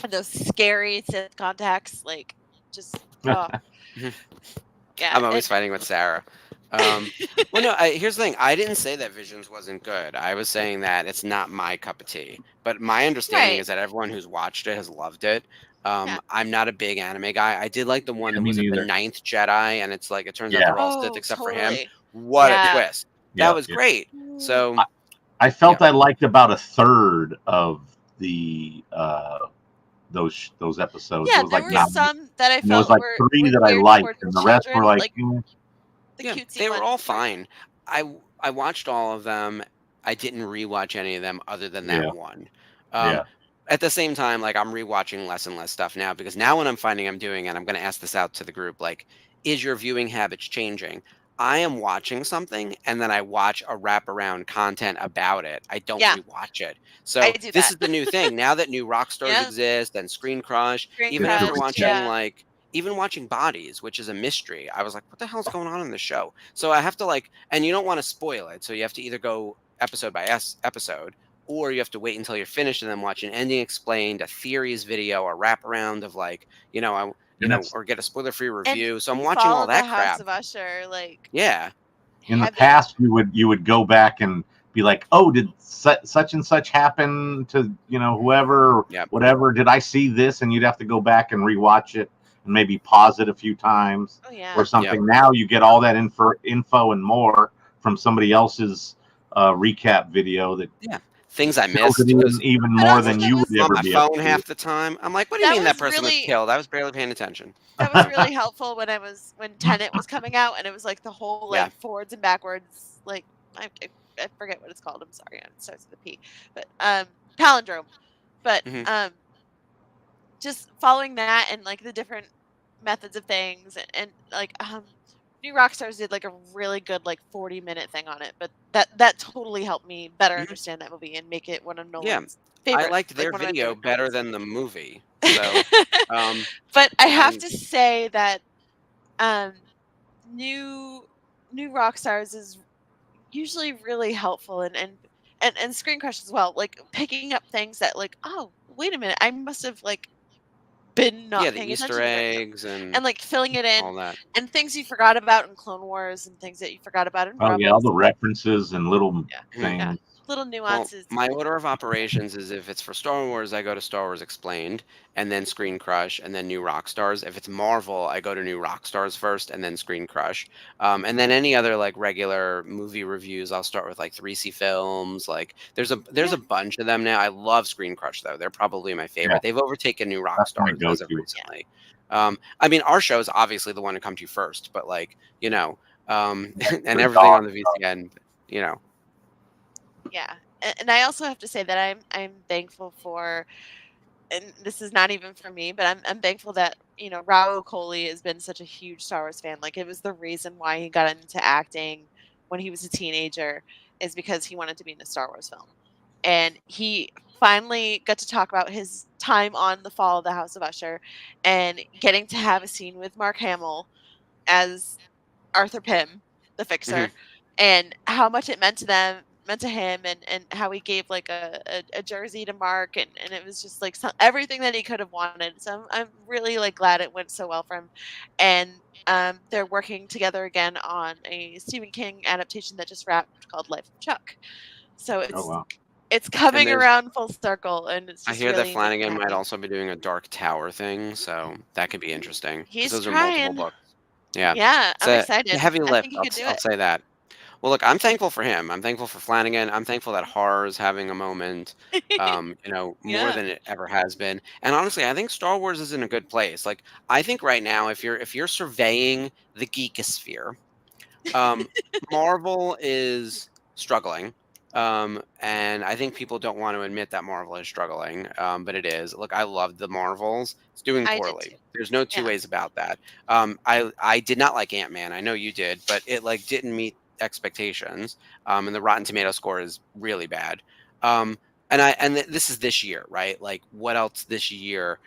and those scary Sith contacts. Like, just oh
Mhm.
yeah,
I'm
and
always fighting with Sarah. Um, well, no, here's the thing. I didn't say that Visions wasn't good. I was saying that it's not my cup of tea. But my understanding
right,
is that everyone who's watched it has loved it.
yeah.
I'm not a big anime guy. I did like the one
Yeah,
that
me
was it the
neither.
Ninth Jedi, and it's like it turns out
Yeah,
they're all Sith
Oh,
except for him.
totally.
What a
Yeah.
twist! That
yeah,
was
yeah.
great.
Ooh.
So
I felt
yeah,
I liked about a third of the those episodes.
Yeah,
It was
there
like
were
yeah,
9,
some that I
and there was
felt
like
were
3 that I
geared
liked,
towards
and the rest were
children,
like,
like the
yeah.
cutesy
They were all
ones were
fine. I watched all of them. I didn't rewatch any of them other than that
yeah,
one.
yeah.
Um, at the same time, like I'm rewatching less and less stuff now because now what I'm finding I'm doing, and I'm going to ask this out to the group, like, is your viewing habits changing? I am watching something and then I watch a wraparound content about it. I don't
yeah,
rewatch it.
I
So
do
this
that.
is the new thing. Now that new rock stars
Yeah,
exist and Screen Crush,
Green
even
Good for
after
Crush,
reset.
watching
yeah.
like even watching Bodies, which is a mystery, I was like, what the hell's going on in the show? So I have to like, and you don't want to spoil it. So you have to either go episode by episode, or you have to wait until you're finished and then watch an ending explained, a theories video, a wraparound of like,
And that's
or get a spoiler-free
And
review. So I'm watching all
follow the
that
House
crap.
of Usher, like,
Yeah.
in the
heavy.
past you would go back and be like, oh, did such and such happen to whoever or
Yep.
whatever? Did I see this? And you'd have to go back and rewatch it and maybe pause it a few times
Oh,
or
yeah.
something. Now you get all that info and more from somebody else's recap video that
Yeah. Things I
sells it
missed because
even
But
more
also
than
that
you
was
would
on
ever
my
be able
phone
to.
half the time. I'm like, what do you
that
mean that
was
person was
really
killed? I was barely paying attention.
that was really helpful when Tenet was coming out and it was like the whole
Yeah.
like forwards and backwards, like I forget what it's called. I'm sorry, it starts with a P. But palindrome. But
hmm
just following that and like the different methods of things and like New Rockstars did like a really good like 40-minute thing on it, but that totally helped me better
hmm
understand that movie and make it one of
Yeah.
Nolan's
I
favorites,
liked
like
their
one of my
video
favorite
better
films.
than the movie. So, um,
But I have
and
to say that um new new Rockstars is usually really helpful and Screen Crush as well, like picking up things that like, oh, wait a minute, I must have like been
yeah,
not
the
paying
Easter
attention during them.
eggs and
And like filling it in
all that.
and things you forgot about in Clone Wars and things that you forgot about in
Oh yeah, all
Rebels.
the references and little
Yeah.
Mhm.
Yeah.
things.
Little
Well,
nuances.
my order of operations is if it's for Star Wars, I go to Star Wars Explained, and then Screen Crush, and then New Rockstars. If it's Marvel, I go to New Rockstars first, and then Screen Crush. And then any other like regular movie reviews, I'll start with like 3C Films. Like there's
Yeah.
a bunch of them now. I love Screen Crush though; they're probably my
Yeah,
favorite. They've overtaken New
that's my
Rockstars as of
go-to.
recently. I mean, our show is obviously the one to come to first, but like and
The
everything
dog.
on the VCN, you know.
Yeah. And I also have to say that I'm thankful for, and this is not even for me, but I'm thankful that, Raul Coley has been such a huge Star Wars fan. Like it was the reason why he got into acting when he was a teenager is because he wanted to be in a Star Wars film. And he finally got to talk about his time on The Fall of the House of Usher and getting to have a scene with Mark Hamill as Arthur Pym, the
Mhm.
fixer, and how much it meant to him, and how he gave like a jersey to Mark, and it was just like everything that he could have wanted. So I'm really like glad it went so well for him, and they're working together again on a Stephen King adaptation that just wrapped called Life of Chuck. So
Oh wow.
it's
And
coming
there's
around full circle, and it's
I
just
hear that
really makes me
Flanagan might
happy.
also be doing a Dark Tower thing, so that could be interesting because
He's
those are multiple
trying.
books. Yeah,
Yeah,
it's
I'm
a
excited.
heavy
I
lift.
think he could do
I'll
it.
say that. Well, look, I'm thankful for him. I'm thankful for Flanagan. I'm thankful that horror is having a moment, more
Yeah.
than it ever has been. And honestly, I think Star Wars is in a good place. Like, I think right now, if you're surveying the geekosphere, Um, Marvel is struggling. And I think people don't want to admit that Marvel is struggling, but it is. Look, I love the Marvels. It's doing
I did too.
poorly. There's no two
Yeah.
ways about that. I did not like Ant-Man. I know you did, but it like didn't meet expectations. And the Rotten Tomato score is really bad. This is this year, right? Like, what else this year?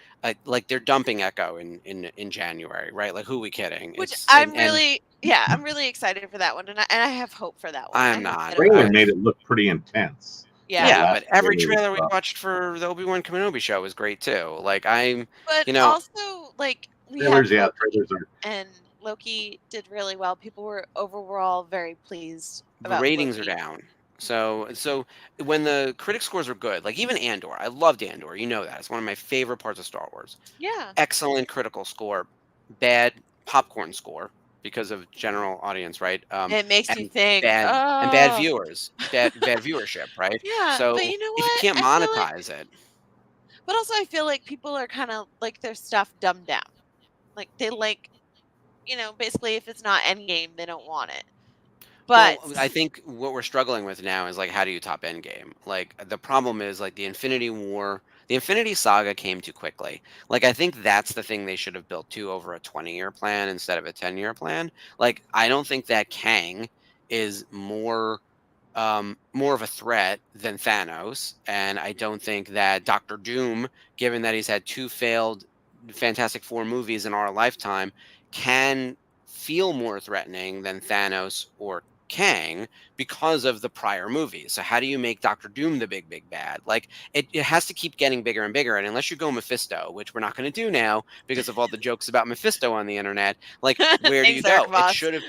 Like they're dumping Echo in January, right? Like, who are we kidding?
Which
It's
I'm
and
really, yeah, I'm really excited for that one, and I have hope for that one.
I'm
I hope
not.
that it
Trailer
will.
made it look pretty intense.
Yeah.
Yeah,
last
but every
trailer was
trailer we
rough.
watched for the Obi-Wan Kenobi show was great too. Like I'm,
But
you know,
also, like, we had
Trailers, yeah,
Loki,
trailers are.
and Loki did really well. People were overall very pleased
the
about
ratings are
Loki.
down. So when the critic scores are good, like even Andor, I loved Andor. You know that. It's one of my favorite parts of Star Wars.
Yeah.
Excellent critical score, bad popcorn score because of general audience, right?
It makes you
And
think,
bad
oh,
viewers, bad viewership, right?
yeah.
So
But you know
if you
what?
can't
I feel like,
monetize it,
but also I feel like people are kind of like their stuff dumbed down. Like they like, basically if it's not Endgame, they don't want it. But
well, I think what we're struggling with now is like, how do you top Endgame? Like, the problem is like the Infinity Saga came too quickly. Like, I think that's the thing they should have built to over a 20-year plan instead of a 10-year plan. Like, I don't think that Kang is more of a threat than Thanos, and I don't think that Doctor Doom, given that he's had two failed Fantastic Four movies in our lifetime, can feel more threatening than Thanos or Kang because of the prior movies. So how do you make Doctor Doom the big bad? Like it has to keep getting bigger and bigger. And unless you go Mephisto, which we're not going to do now because of all the jokes about Mephisto on the internet, like where do you
thanks, Eric
go? It
Voss.
should have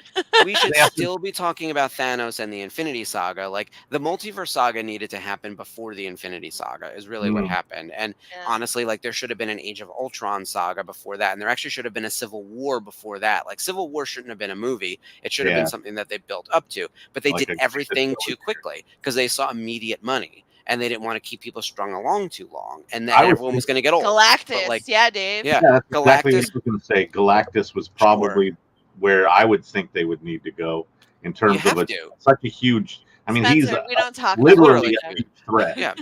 we should
They have to-
still be talking about Thanos and the Infinity Saga. Like the multiverse saga needed to happen before the Infinity Saga is really what
Mm.
happened. And
Yeah.
honestly, like there should have been an Age of Ultron saga before that, and there actually should have been a Civil War before that. Like Civil War shouldn't have been a movie; it should have
Yeah.
been something that they built up to. But they
Like
did
a
everything
Christmas
too quickly because they saw immediate money, and they didn't want to keep people strung along too long, and
I
then
was
everyone was going to get old.
Galactus.
like-
Yeah, Dave.
Yeah,
Yeah, that's exactly what
Galactus.
I was going to say. Galactus was probably where I would think they would need to go in
You
terms of
have to.
such a huge. I mean,
Spencer,
he's
we don't talk about
literally
Galactus.
a huge threat.
Yeah.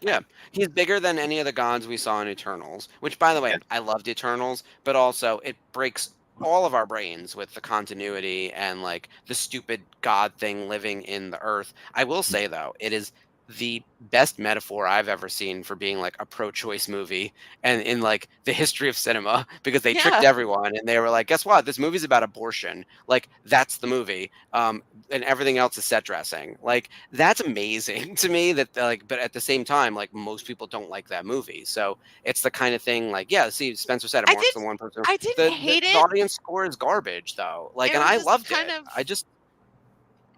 Yeah, he's bigger than any of the gods we saw in Eternals. Which, by the way,
Yeah.
I loved Eternals, but also it breaks all of our brains with the continuity and like the stupid god thing living in the earth. I will say though, it is the best metaphor I've ever seen for being like a pro-choice movie and in like the history of cinema because they tricked
Yeah.
everyone and they were like, guess what? This movie's about abortion. Like that's the movie. And everything else is set dressing. Like that's amazing to me that like, but at the same time, like most people don't like that movie. So it's the kind of thing like, yeah, see, Spencer said it
I
marks
did-
the one person.
I didn't
The
hate
the
it.
audience score is garbage though. Like,
It
and
was
I
just
loved
kind
it.
of-
I just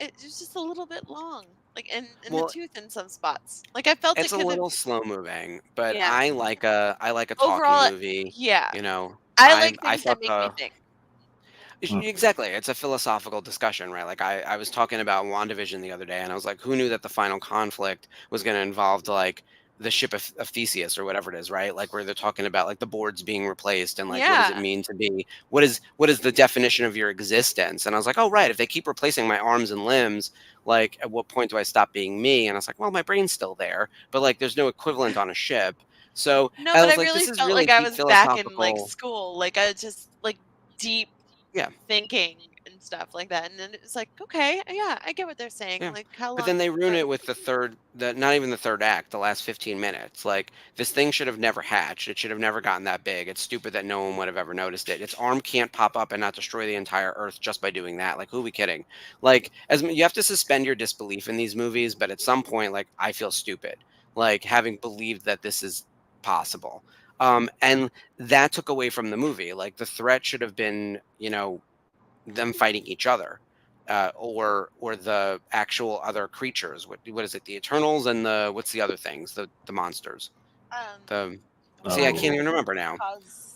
It's just a little bit long, like in
Well,
the tooth in some spots. Like I felt
it's
it
a
could
little
have.
slow moving, but
Yeah.
I like a talking
Overall,
movie.
Yeah,
You know,
I like
I
things that
thought
make me think.
Mm.
Exactly. It's a philosophical discussion, right? Like I was talking about WandaVision the other day, and I was like, who knew that the final conflict was going to involve like the ship of Theseus or whatever it is, right? Like where they're talking about like the boards being replaced and like what does
Yeah.
it mean to be what is the definition of your existence? And I was like, oh right, if they keep replacing my arms and limbs, like at what point do I stop being me? And I was like, well, my brain's still there, but like there's no equivalent on a ship. So
No,
I
but
was
I
like,
really
this is
felt
really
like I
deep
was back in like
philosophical.
school. Like I just like deep
Yeah.
thinking and stuff like that. And then it's like, okay, yeah, I get what they're saying.
Yeah.
Like how long?
But then they ruin it with not even the third act, the last 15 minutes. Like, this thing should have never hatched. It should have never gotten that big. It's stupid that no one would have ever noticed it. Its arm can't pop up and not destroy the entire Earth just by doing that. Like, who are we kidding? Like, you have to suspend your disbelief in these movies, but at some point, like, I feel stupid. Like, having believed that this is possible. And that took away from the movie. Like, the threat should have been, them fighting each other. Or the actual other creatures. What is it? The Eternals and what's the other things? The monsters. I
Oh.
can't even remember now.
Cause,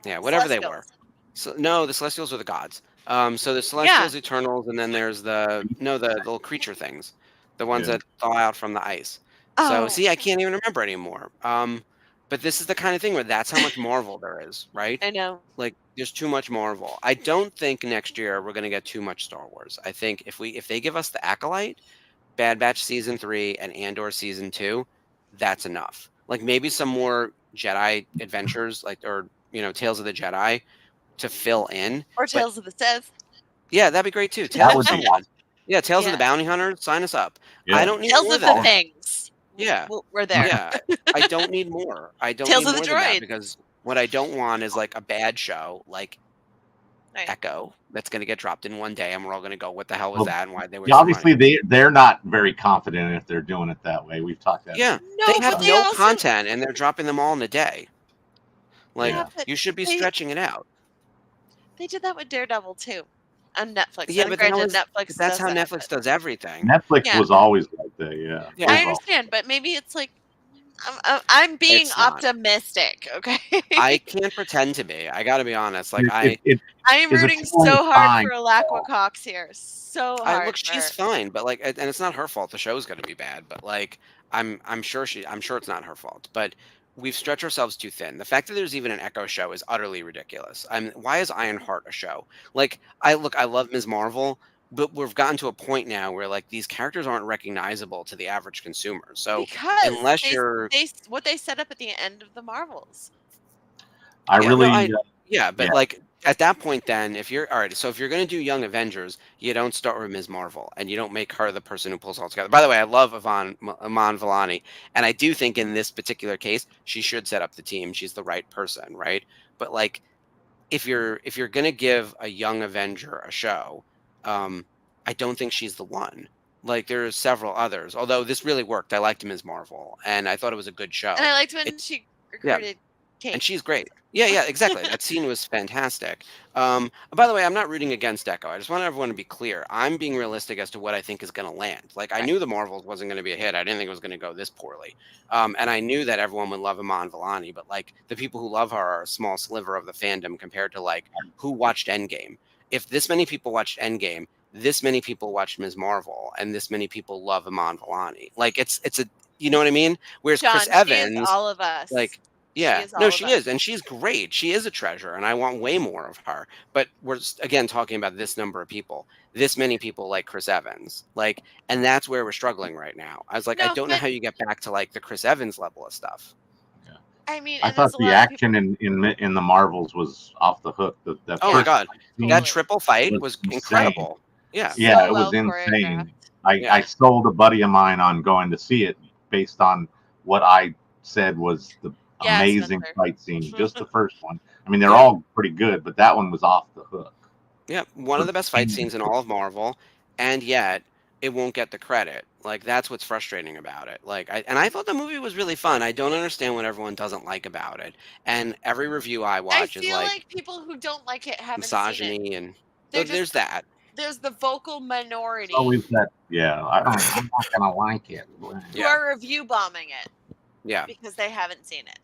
Yeah, whatever they were.
Celestials.
So no, the Celestials are the gods. So the Celestials, Eternals, and then there's the little creature things, the ones
Yeah.
that thaw out from the ice.
Oh,
So I can't even remember anymore. But this is the kind of thing where that's how much Marvel there is, right?
I know.
Like there's too much Marvel. I don't think next year we're going to get too much Star Wars. I think if they give us the Acolyte, Bad Batch season 3, and Andor season 2, that's enough. Like maybe some more Jedi adventures, like or Tales of the Jedi to fill in.
Or
But
Tales of the Sith.
yeah, that'd be great too.
That
Tales
would
of
be
someone. Yeah, Tales of
Yeah.
the Bounty Hunter. Sign us up.
Yeah.
I don't need
Tales
more
of
than
the
that.
Things.
Yeah.
We're there.
Yeah, I don't need more. I don't
Tales
need
of the
more than that
Droids.
because what I don't want is like a bad show like
Right.
Echo that's going to get dropped in one day, and we're all going to go, "What the hell was
Well,
that?" And why they were
Yeah, obviously they're not very confident if they're doing it that way. We've talked that.
Yeah,
No,
they
but
have
they
no
also-
content, and they're dropping them all in a day. Like
Yeah.
but
you should be
they-
stretching it out.
They did that with Daredevil too, on Netflix.
Yeah,
And
but
granted, Netflix.
but that's
does
how
that,
Netflix
but-
does everything.
Netflix
Yeah.
was always like that. Yeah.
Yeah.
I
Overall.
understand, but maybe it's like I'm being
It's not.
optimistic. Okay.
I can't pretend to be. I got to be honest. Like
I am
is a
rooting
totally
so hard
fine
for Alakwa Cox here. So hard.
look,
for
she's
her.
fine, but like, and it's not her fault. The show's going to be bad, but like, I'm sure it's not her fault. But we've stretched ourselves too thin. The fact that there's even an Echo show is utterly ridiculous. Why is Ironheart a show? Like, I love Ms. Marvel, but we've gotten to a point now where like these characters aren't recognizable to the average consumer. So
Because
unless
what they set up at the end of the Marvels.
I
Yeah,
really.
no, but
Yeah.
like at that point, then if you're all right, so if you're going to do Young Avengers, you don't start with Ms. Marvel, and you don't make her the person who pulls it all together. By the way, I love Iman Vellani, and I do think in this particular case, she should set up the team. She's the right person, right? But like, if you're going to give a Young Avenger a show, I don't think she's the one. Like there's several others. Although this really worked, I liked Ms. Marvel, and I thought it was a good show.
And I liked when she recruited Kate.
And she's great. Yeah, exactly. That scene was fantastic. By the way, I'm not rooting against Echo. I just want everyone to be clear. I'm being realistic as to what I think is going to land. Like, I knew the Marvels wasn't going to be a hit. I didn't think it was going to go this poorly. And I knew that everyone would love Iman Vellani, but like the people who love her are a small sliver of the fandom compared to like who watched Endgame. If this many people watched Endgame, this many people watched Ms. Marvel, and this many people love Iman Vellani. Like it's a, you know what I mean? Whereas
John,
Chris
she
Evans,
is all of us.
like. Yeah,
is all
no,
of
she
us.
is, and she's great. She is a treasure, and I want way more of her. But we're again talking about this number of people, this many people like Chris Evans, like, and that's where we're struggling right now. I was like, I
No,
don't know
but-
how you get back to like the Chris Evans level of stuff.
I mean,
I
and
thought
there's a
the
lot of people-
action in the Marvels was off the hook. The
Oh my
first
god,
scene-
that triple fight
was
was
insane.
incredible. Yeah,
Yeah,
so
it was
well
insane.
choreographed.
I sold a buddy of mine on going to see it based on what I said was the
Yeah,
amazing
Spencer.
fight scene. Just the first one. I mean, they're all pretty good, but that one was off the hook.
yeah, one of the best fight scenes in all of Marvel, and yet it won't get the credit. Like that's what's frustrating about it. Like, I thought the movie was really fun. I don't understand what everyone doesn't like about it. And every review I
I
watch is
feel
like
like people who don't like it haven't seen it.
misogyny and
They're
there's
just-
that.
There's the vocal minority
Always that. Yeah, I'm not gonna like it.
who
Yeah.
are review bombing it
Yeah,
because they haven't seen it.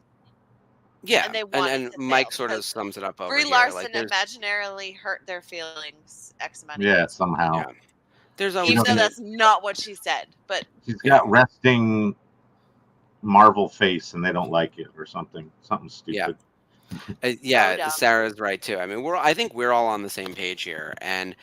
yeah,
and they want it
and
to
Mike
fail
sort of
because
sums it up over
Brie
here.
Larson
Like, there's,
imaginarily hurt their feelings X amount of
Yeah,
years.
somehow.
Yeah. there's always
Even though
gonna-
that's not what she said. But
She's got resting Marvel face and they don't like it or something. Something stupid.
yeah,
dumb.
Sarah's right too. I mean, I think we're all on the same page here, and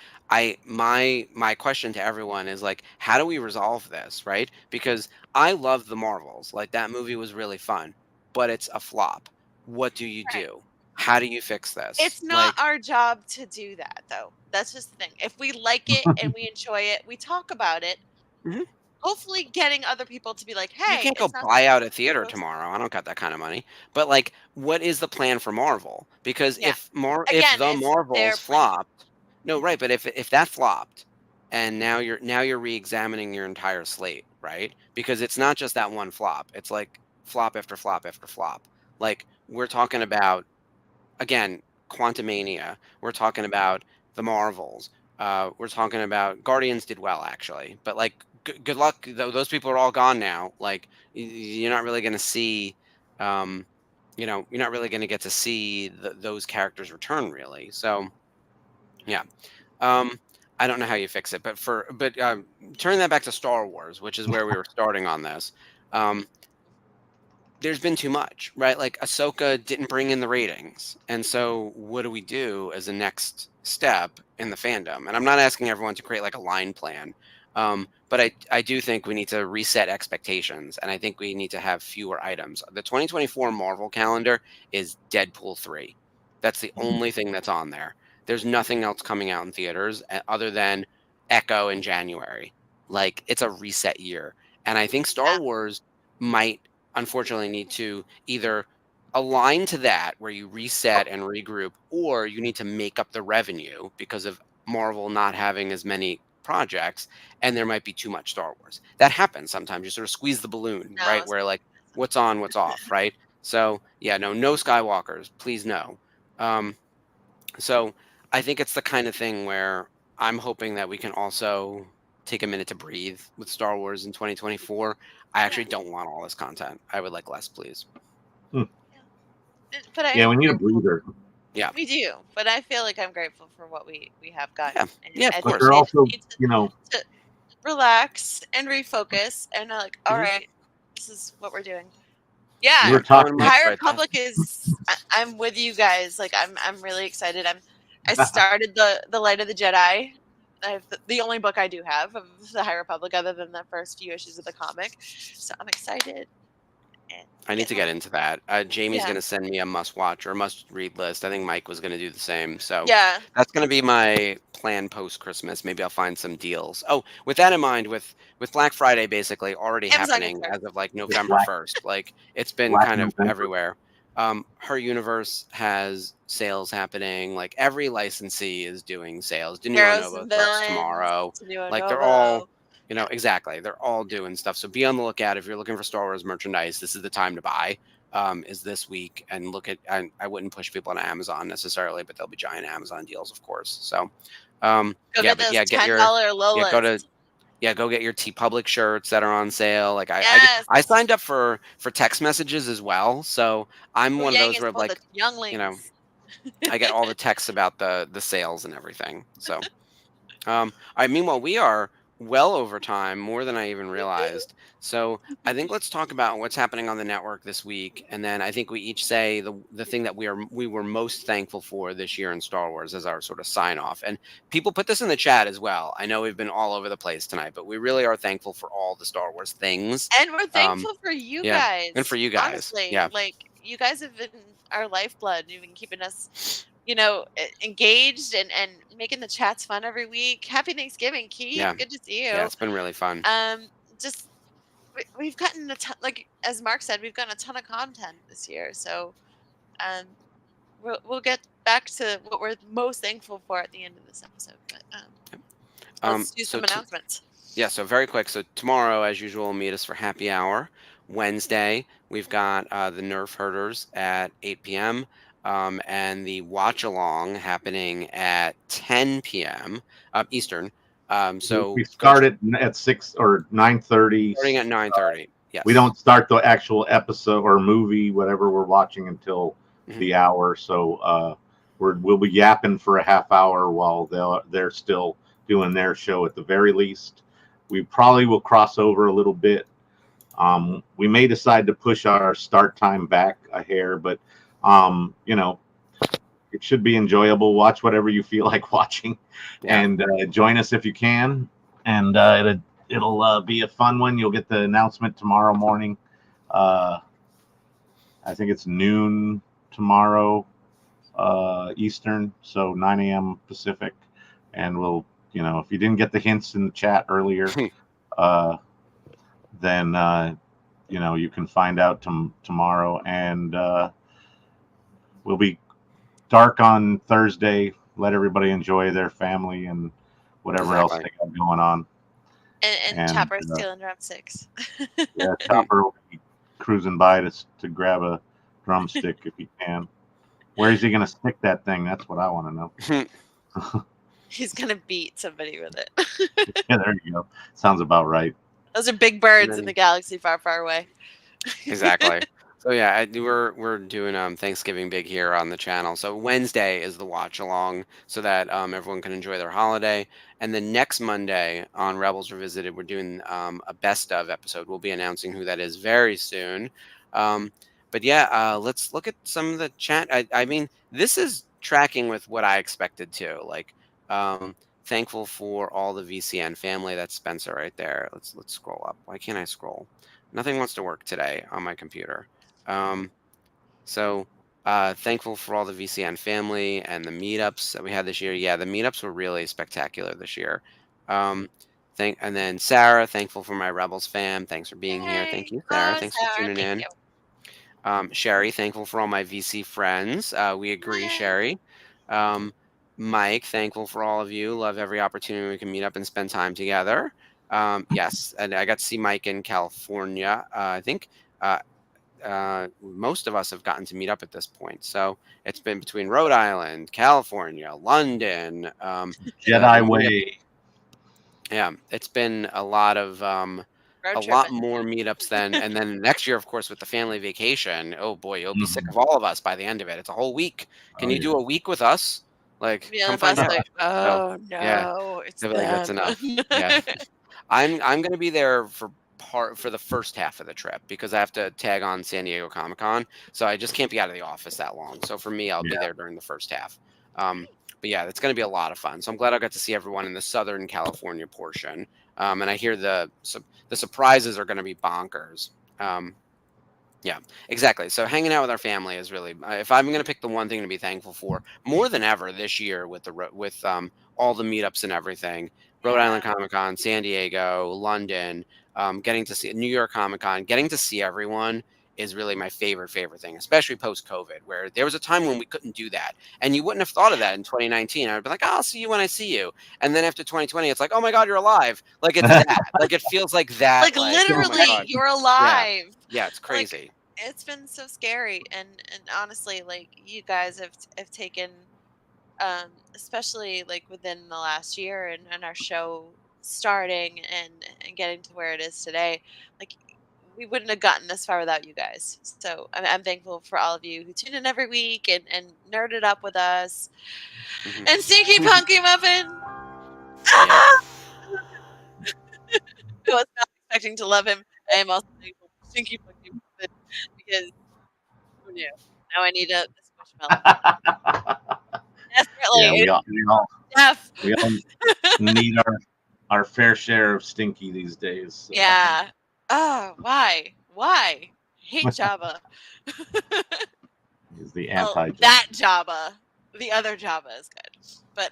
my question to everyone is like, how do we resolve this, right? Because I love the Marvels. Like that movie was really fun, but it's a flop. What do you
Right.
do? How do you fix this?
it's not
Like,
our job to do that, though. That's just the thing. If we like it and we enjoy it, we talk about it.
Mhm.
Hopefully, getting other people to be like, "Hey,
you can't go
it's not
buy
something
out a
you're
theater
supposed to-"
tomorrow. I don't got that kind of money. But like, what is the plan for Marvel? Because
Yeah.
if
Again,
the
it's their
Marvels
plan.
flopped, no, right? But if that flopped, and now you're re-examining your entire slate, right? Because it's not just that one flop. It's like flop after flop after flop. Like we're talking about again, Quantumania. We're talking about the Marvels. We're talking about Guardians did well actually, but like good luck. Those people are all gone now. Like you're not really going to see, you're not really going to get to see those characters return really. So, yeah, I don't know how you fix it, but turning that back to Star Wars, which is where we were starting on this. there's been too much, right? Like Ahsoka didn't bring in the ratings. And so what do we do as a next step in the fandom? And I'm not asking everyone to create like a line plan. But I do think we need to reset expectations, and I think we need to have fewer items. The 2024 Marvel calendar is Deadpool 3. That's the only thing that's on there. There's nothing else coming out in theaters other than Echo in January. Like, it's a reset year. And I think Star Wars might unfortunately need to either align to that, where you reset and regroup, or you need to make up the revenue because of Marvel not having as many projects, and there might be too much Star Wars. That happens sometimes. You sort of squeeze the balloon,
No,
right? Where like what's on, what's off, right? So yeah, no Skywalkers, please no. So I think it's the kind of thing where I'm hoping that we can also take a minute to breathe with Star Wars in 2024. I actually don't want all this content. I would like less, please.
But
Yeah, we need a breather.
Yeah,
we do. But I feel like I'm grateful for what we have gotten.
Yeah, of
I
course.
think
But they're
we
also,
need to
you know,
relax and refocus and like, all
Mhm.
right, this is what we're doing.
we
Yeah,
were talking.
Mike's
High
right there.
Republic is. I'm with you guys. Like, I'm really excited. I started the Light of the Jedi. I have the only book I do have of the High Republic, other than the first few issues of the comic. So I'm excited. And
I need to get into that. Jamie's
Yeah.
going to send me a must watch or a must read list. I think Mike was going to do the same. So
Yeah.
that's going to be my plan post Christmas. Maybe I'll find some deals. Oh, with that in mind, with Black Friday basically already
Amazon
happening
gift card.
as of like November
Black-
1st. Like, it's been
Black
kind of
November.
everywhere. Her Universe has sales happening. Like, every licensee is doing sales. De Niro
Heroes
Nova
and
starts
Villains.
tomorrow.
De Niro
Like, they're
Novo.
all, exactly. They're all doing stuff. So be on the lookout. If you're looking for Star Wars merchandise, this is the time to buy. Is this week, and look at, I wouldn't push people on Amazon necessarily, but there'll be giant Amazon deals, of course. So
Go get those $10 Lolas.
go get your TeePublic shirts that are on sale. Like,
Yes.
I signed up for text messages as well, so I'm
Wu
one of
Yang
those
is
where
for
like,
the younglings.
I get all the texts about the sales and everything. So meanwhile, we are well over time, more than I even realized. So I think let's talk about what's happening on the network this week, and then I think we each say the thing that we were most thankful for this year in Star Wars as our sort of sign off. And people put this in the chat as well. I know we've been all over the place tonight, but we really are thankful for all the Star Wars things.
And we're thankful for you
yeah,
guys.
and for you guys.
Honestly,
Yeah.
like, you guys have been our lifeblood. You've been keeping us, engaged and making the chats fun every week. Happy Thanksgiving, Keith.
Yeah.
Good to see you.
Yeah, it's been really fun.
Just we've gotten a ton, like as Mark said, we've gotten a ton of content this year. So we'll get back to what we're most thankful for at the end of this episode. But let's do some announcements.
Yeah, so very quick. So tomorrow, as usual, meet us for happy hour. Wednesday, we've got the Nerf Herders at 8 p.m. And the watch along happening at 10 p.m. Eastern. So
we start at 6 or 9:30.
Starting at 9:30. Yes.
We don't start the actual episode or movie, whatever we're watching, until the hour. So we'll be yapping for a half hour while they're still doing their show at the very least. We probably will cross over a little bit. We may decide to push our start time back a hair, but it should be enjoyable. Watch whatever you feel like watching, and join us if you can. And it'll be a fun one. You'll get the announcement tomorrow morning. I think it's noon tomorrow Eastern, so 9 a.m. Pacific. And we'll, if you didn't get the hints in the chat earlier, then you can find out tomorrow. And we'll be dark on Thursday. Let everybody enjoy their family and whatever else they got going on.
And Chopper stealing drumsticks.
Yeah, Chopper will be cruising by to grab a drumstick if he can. Where is he going to stick that thing? That's what I want to know.
He's going to beat somebody with it.
Yeah, there you go. Sounds about right.
Those are big birds in the galaxy far, far away.
Exactly. So yeah, we're doing Thanksgiving big here on the channel. So Wednesday is the watch along, so that everyone can enjoy their holiday. And then next Monday on Rebels Revisited, we're doing a best of episode. We'll be announcing who that is very soon. But yeah, let's look at some of the chat. I mean, this is tracking with what I expected too. Like, thankful for all the VCN family. That's Spencer right there. Let's scroll up. Why can't I scroll? Nothing wants to work today on my computer. So thankful for all the VCN family and the meetups that we had this year. Yeah, the meetups were really spectacular this year. And then Sarah, thankful for my Rebels fam. Thanks for being here. Thank you, Sarah.
Oh,
Thanks for
Sarah,
tuning
thank
in.
you.
Sherry, thankful for all my VC friends. We agree,
Yay.
Sherry. Mike, thankful for all of you. Love every opportunity we can meet up and spend time together. Yes, and I got to see Mike in California. I think most of us have gotten to meet up at this point. So it's been between Rhode Island, California, London,
Jedi Way.
Yeah, it's been a lot of
Road
a lot
tripping.
more meetups than, and then next year, of course, with the family vacation. Oh boy, you'll be sick
Mhm.
of all of us by the end of it. It's a whole week. Can you do a week with us? Like,
Yeah,
come
the
find
bus
out.
like,
So
oh
yeah,
no, it's
they'll be like, that's
them.
enough. Yeah. I'm gonna be there for the first half of the trip because I have to tag on San Diego Comic Con, so I just can't be out of the office that long. So for me, I'll be
Yeah.
there during the first half. But yeah, it's gonna be a lot of fun. So I'm glad I got to see everyone in the Southern California portion. And I hear the surprises are gonna be bonkers. Yeah, exactly. So hanging out with our family is really, if I'm going to pick the one thing to be thankful for more than ever this year with all the meetups and everything, Rhode Island
Yeah.
Comic Con, San Diego, London, getting to see New York Comic Con, getting to see everyone is really my favorite thing, especially post COVID, where there was a time when we couldn't do that, and you wouldn't have thought of that in 2019. I would be like, oh, I'll see you when I see you, and then after 2020, it's like, oh my God, you're alive! Like it's that, like it feels like that,
Like
oh my
literally,
God.
you're
Yeah,
alive.
yeah, it's
Like,
crazy.
it's been so scary, and honestly, like you guys have taken, especially like within the last year and our show starting and getting to where it is today, like we wouldn't have gotten this far without you guys. So I'm thankful for all of you who tune in every week and nerd it up with us.
Mhm.
And Stinky Punky Muffin.
Yeah.
I was not expecting to love him. I am also thankful for Stinky Punky Muffin because who knew? Now I need a squishmallow.
Yeah,
Desperately.
we all need our fair share of Stinky these days. So.
Yeah. Oh, why? Why? Hate Jabba.
He's the
Well,
anti.
that Jabba. The other Jabba is good. But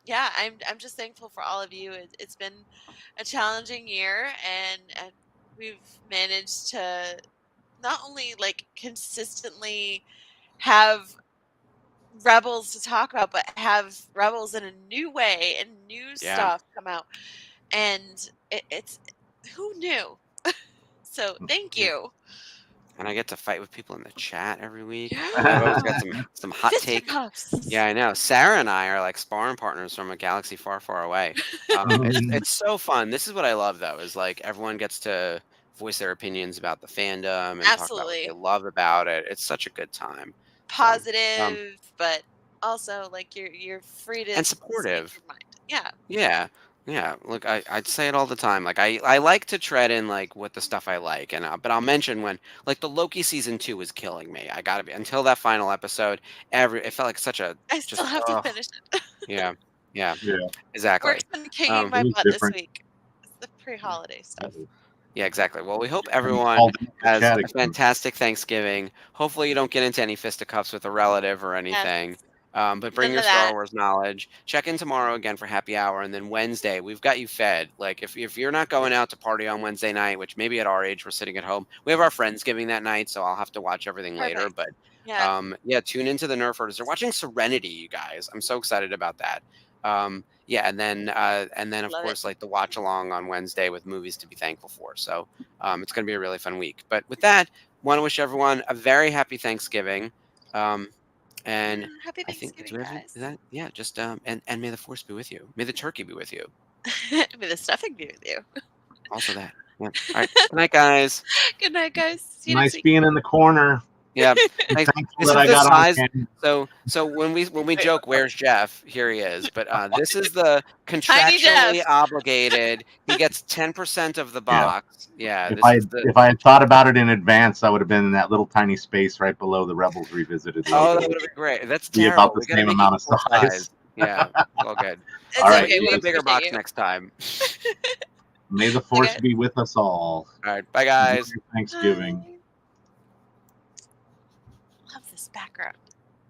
yeah, I'm just thankful for all of you. It's been a challenging year, and we've managed to not only like consistently have Rebels to talk about, but have Rebels in a new way and new
Yeah.
stuff come out. And it's who knew? So thank you.
And I get to fight with people in the chat every week.
Yeah.
I've always got some hot take.
Fisticuffs.
Yeah, I know. Sarah and I are like sparring partners from a galaxy far, far away. It's so fun. This is what I love, though, is like everyone gets to voice their opinions about the fandom and talk about what
Absolutely.
they love about it. It's such a good time.
Positive, but also like you're free to
And
speak
supportive.
your mind. Yeah.
Yeah. Yeah. Look, I'd say it all the time. Like I like to tread in like what the stuff I like, and but I'll mention when like the Loki season 2 was killing me. I gotta be until that final episode. It felt like such a
I still have to finish it.
yeah, yeah,
Yeah.
exactly.
Work's been kicking my
it was
butt
different.
this week. It's the pre-holiday stuff.
Yeah, exactly. Well, we hope
Called
everyone
in the
has
chat
a
again.
fantastic Thanksgiving. Hopefully, you don't get into any fisticuffs with a relative or anything.
Yes.
But bring
None
your
of
Star
that.
Wars knowledge. Check in tomorrow again for happy hour, and then Wednesday we've got you fed. Like if you're not going out to party on Wednesday night, which maybe at our age we're sitting at home, we have our Friendsgiving that night, so I'll have to watch everything later.
Perfect.
But
Yeah.
yeah, tune into the Nerf Herders. They're watching Serenity, you guys. I'm so excited about that. Yeah, and then of
Love it.
course like the watch along on Wednesday with movies to be thankful for. So it's going to be a really fun week. But with that, want to wish everyone a very happy Thanksgiving. And
Happy
I think
Thanksgiving, guys.
yeah, just and may the force be with you. May the turkey be with you.
May the stuffing be with you.
Also that. Yeah. All right. Good night, guys.
Good night, guys. See you next
Nice
week.
being in the corner.
Yeah. Thanks.
Thankful
This
that
is
I
the
got
size.
on camera.
So when we joke, where's Jeff? Here he is. But this is the
Tiny
contractually
Jeff.
obligated. He gets 10% of the
Yeah.
box. Yeah.
If
This
I
is the.
if I had thought about it in advance, I would have been in that little tiny space right below the Rebels Revisited
Oh,
logo.
that would have been great. That's
Be
terrible.
about the
We gotta
same
make
amount
it
of
full
size.
Yeah. It's all good.
It's
All right,
okay.
We'll
We
get a bigger
appreciate
box
you.
next time.
May the force
Okay.
be with us all.
All right. Bye, guys.
Enjoy your Thanksgiving.
Bye. Love this background.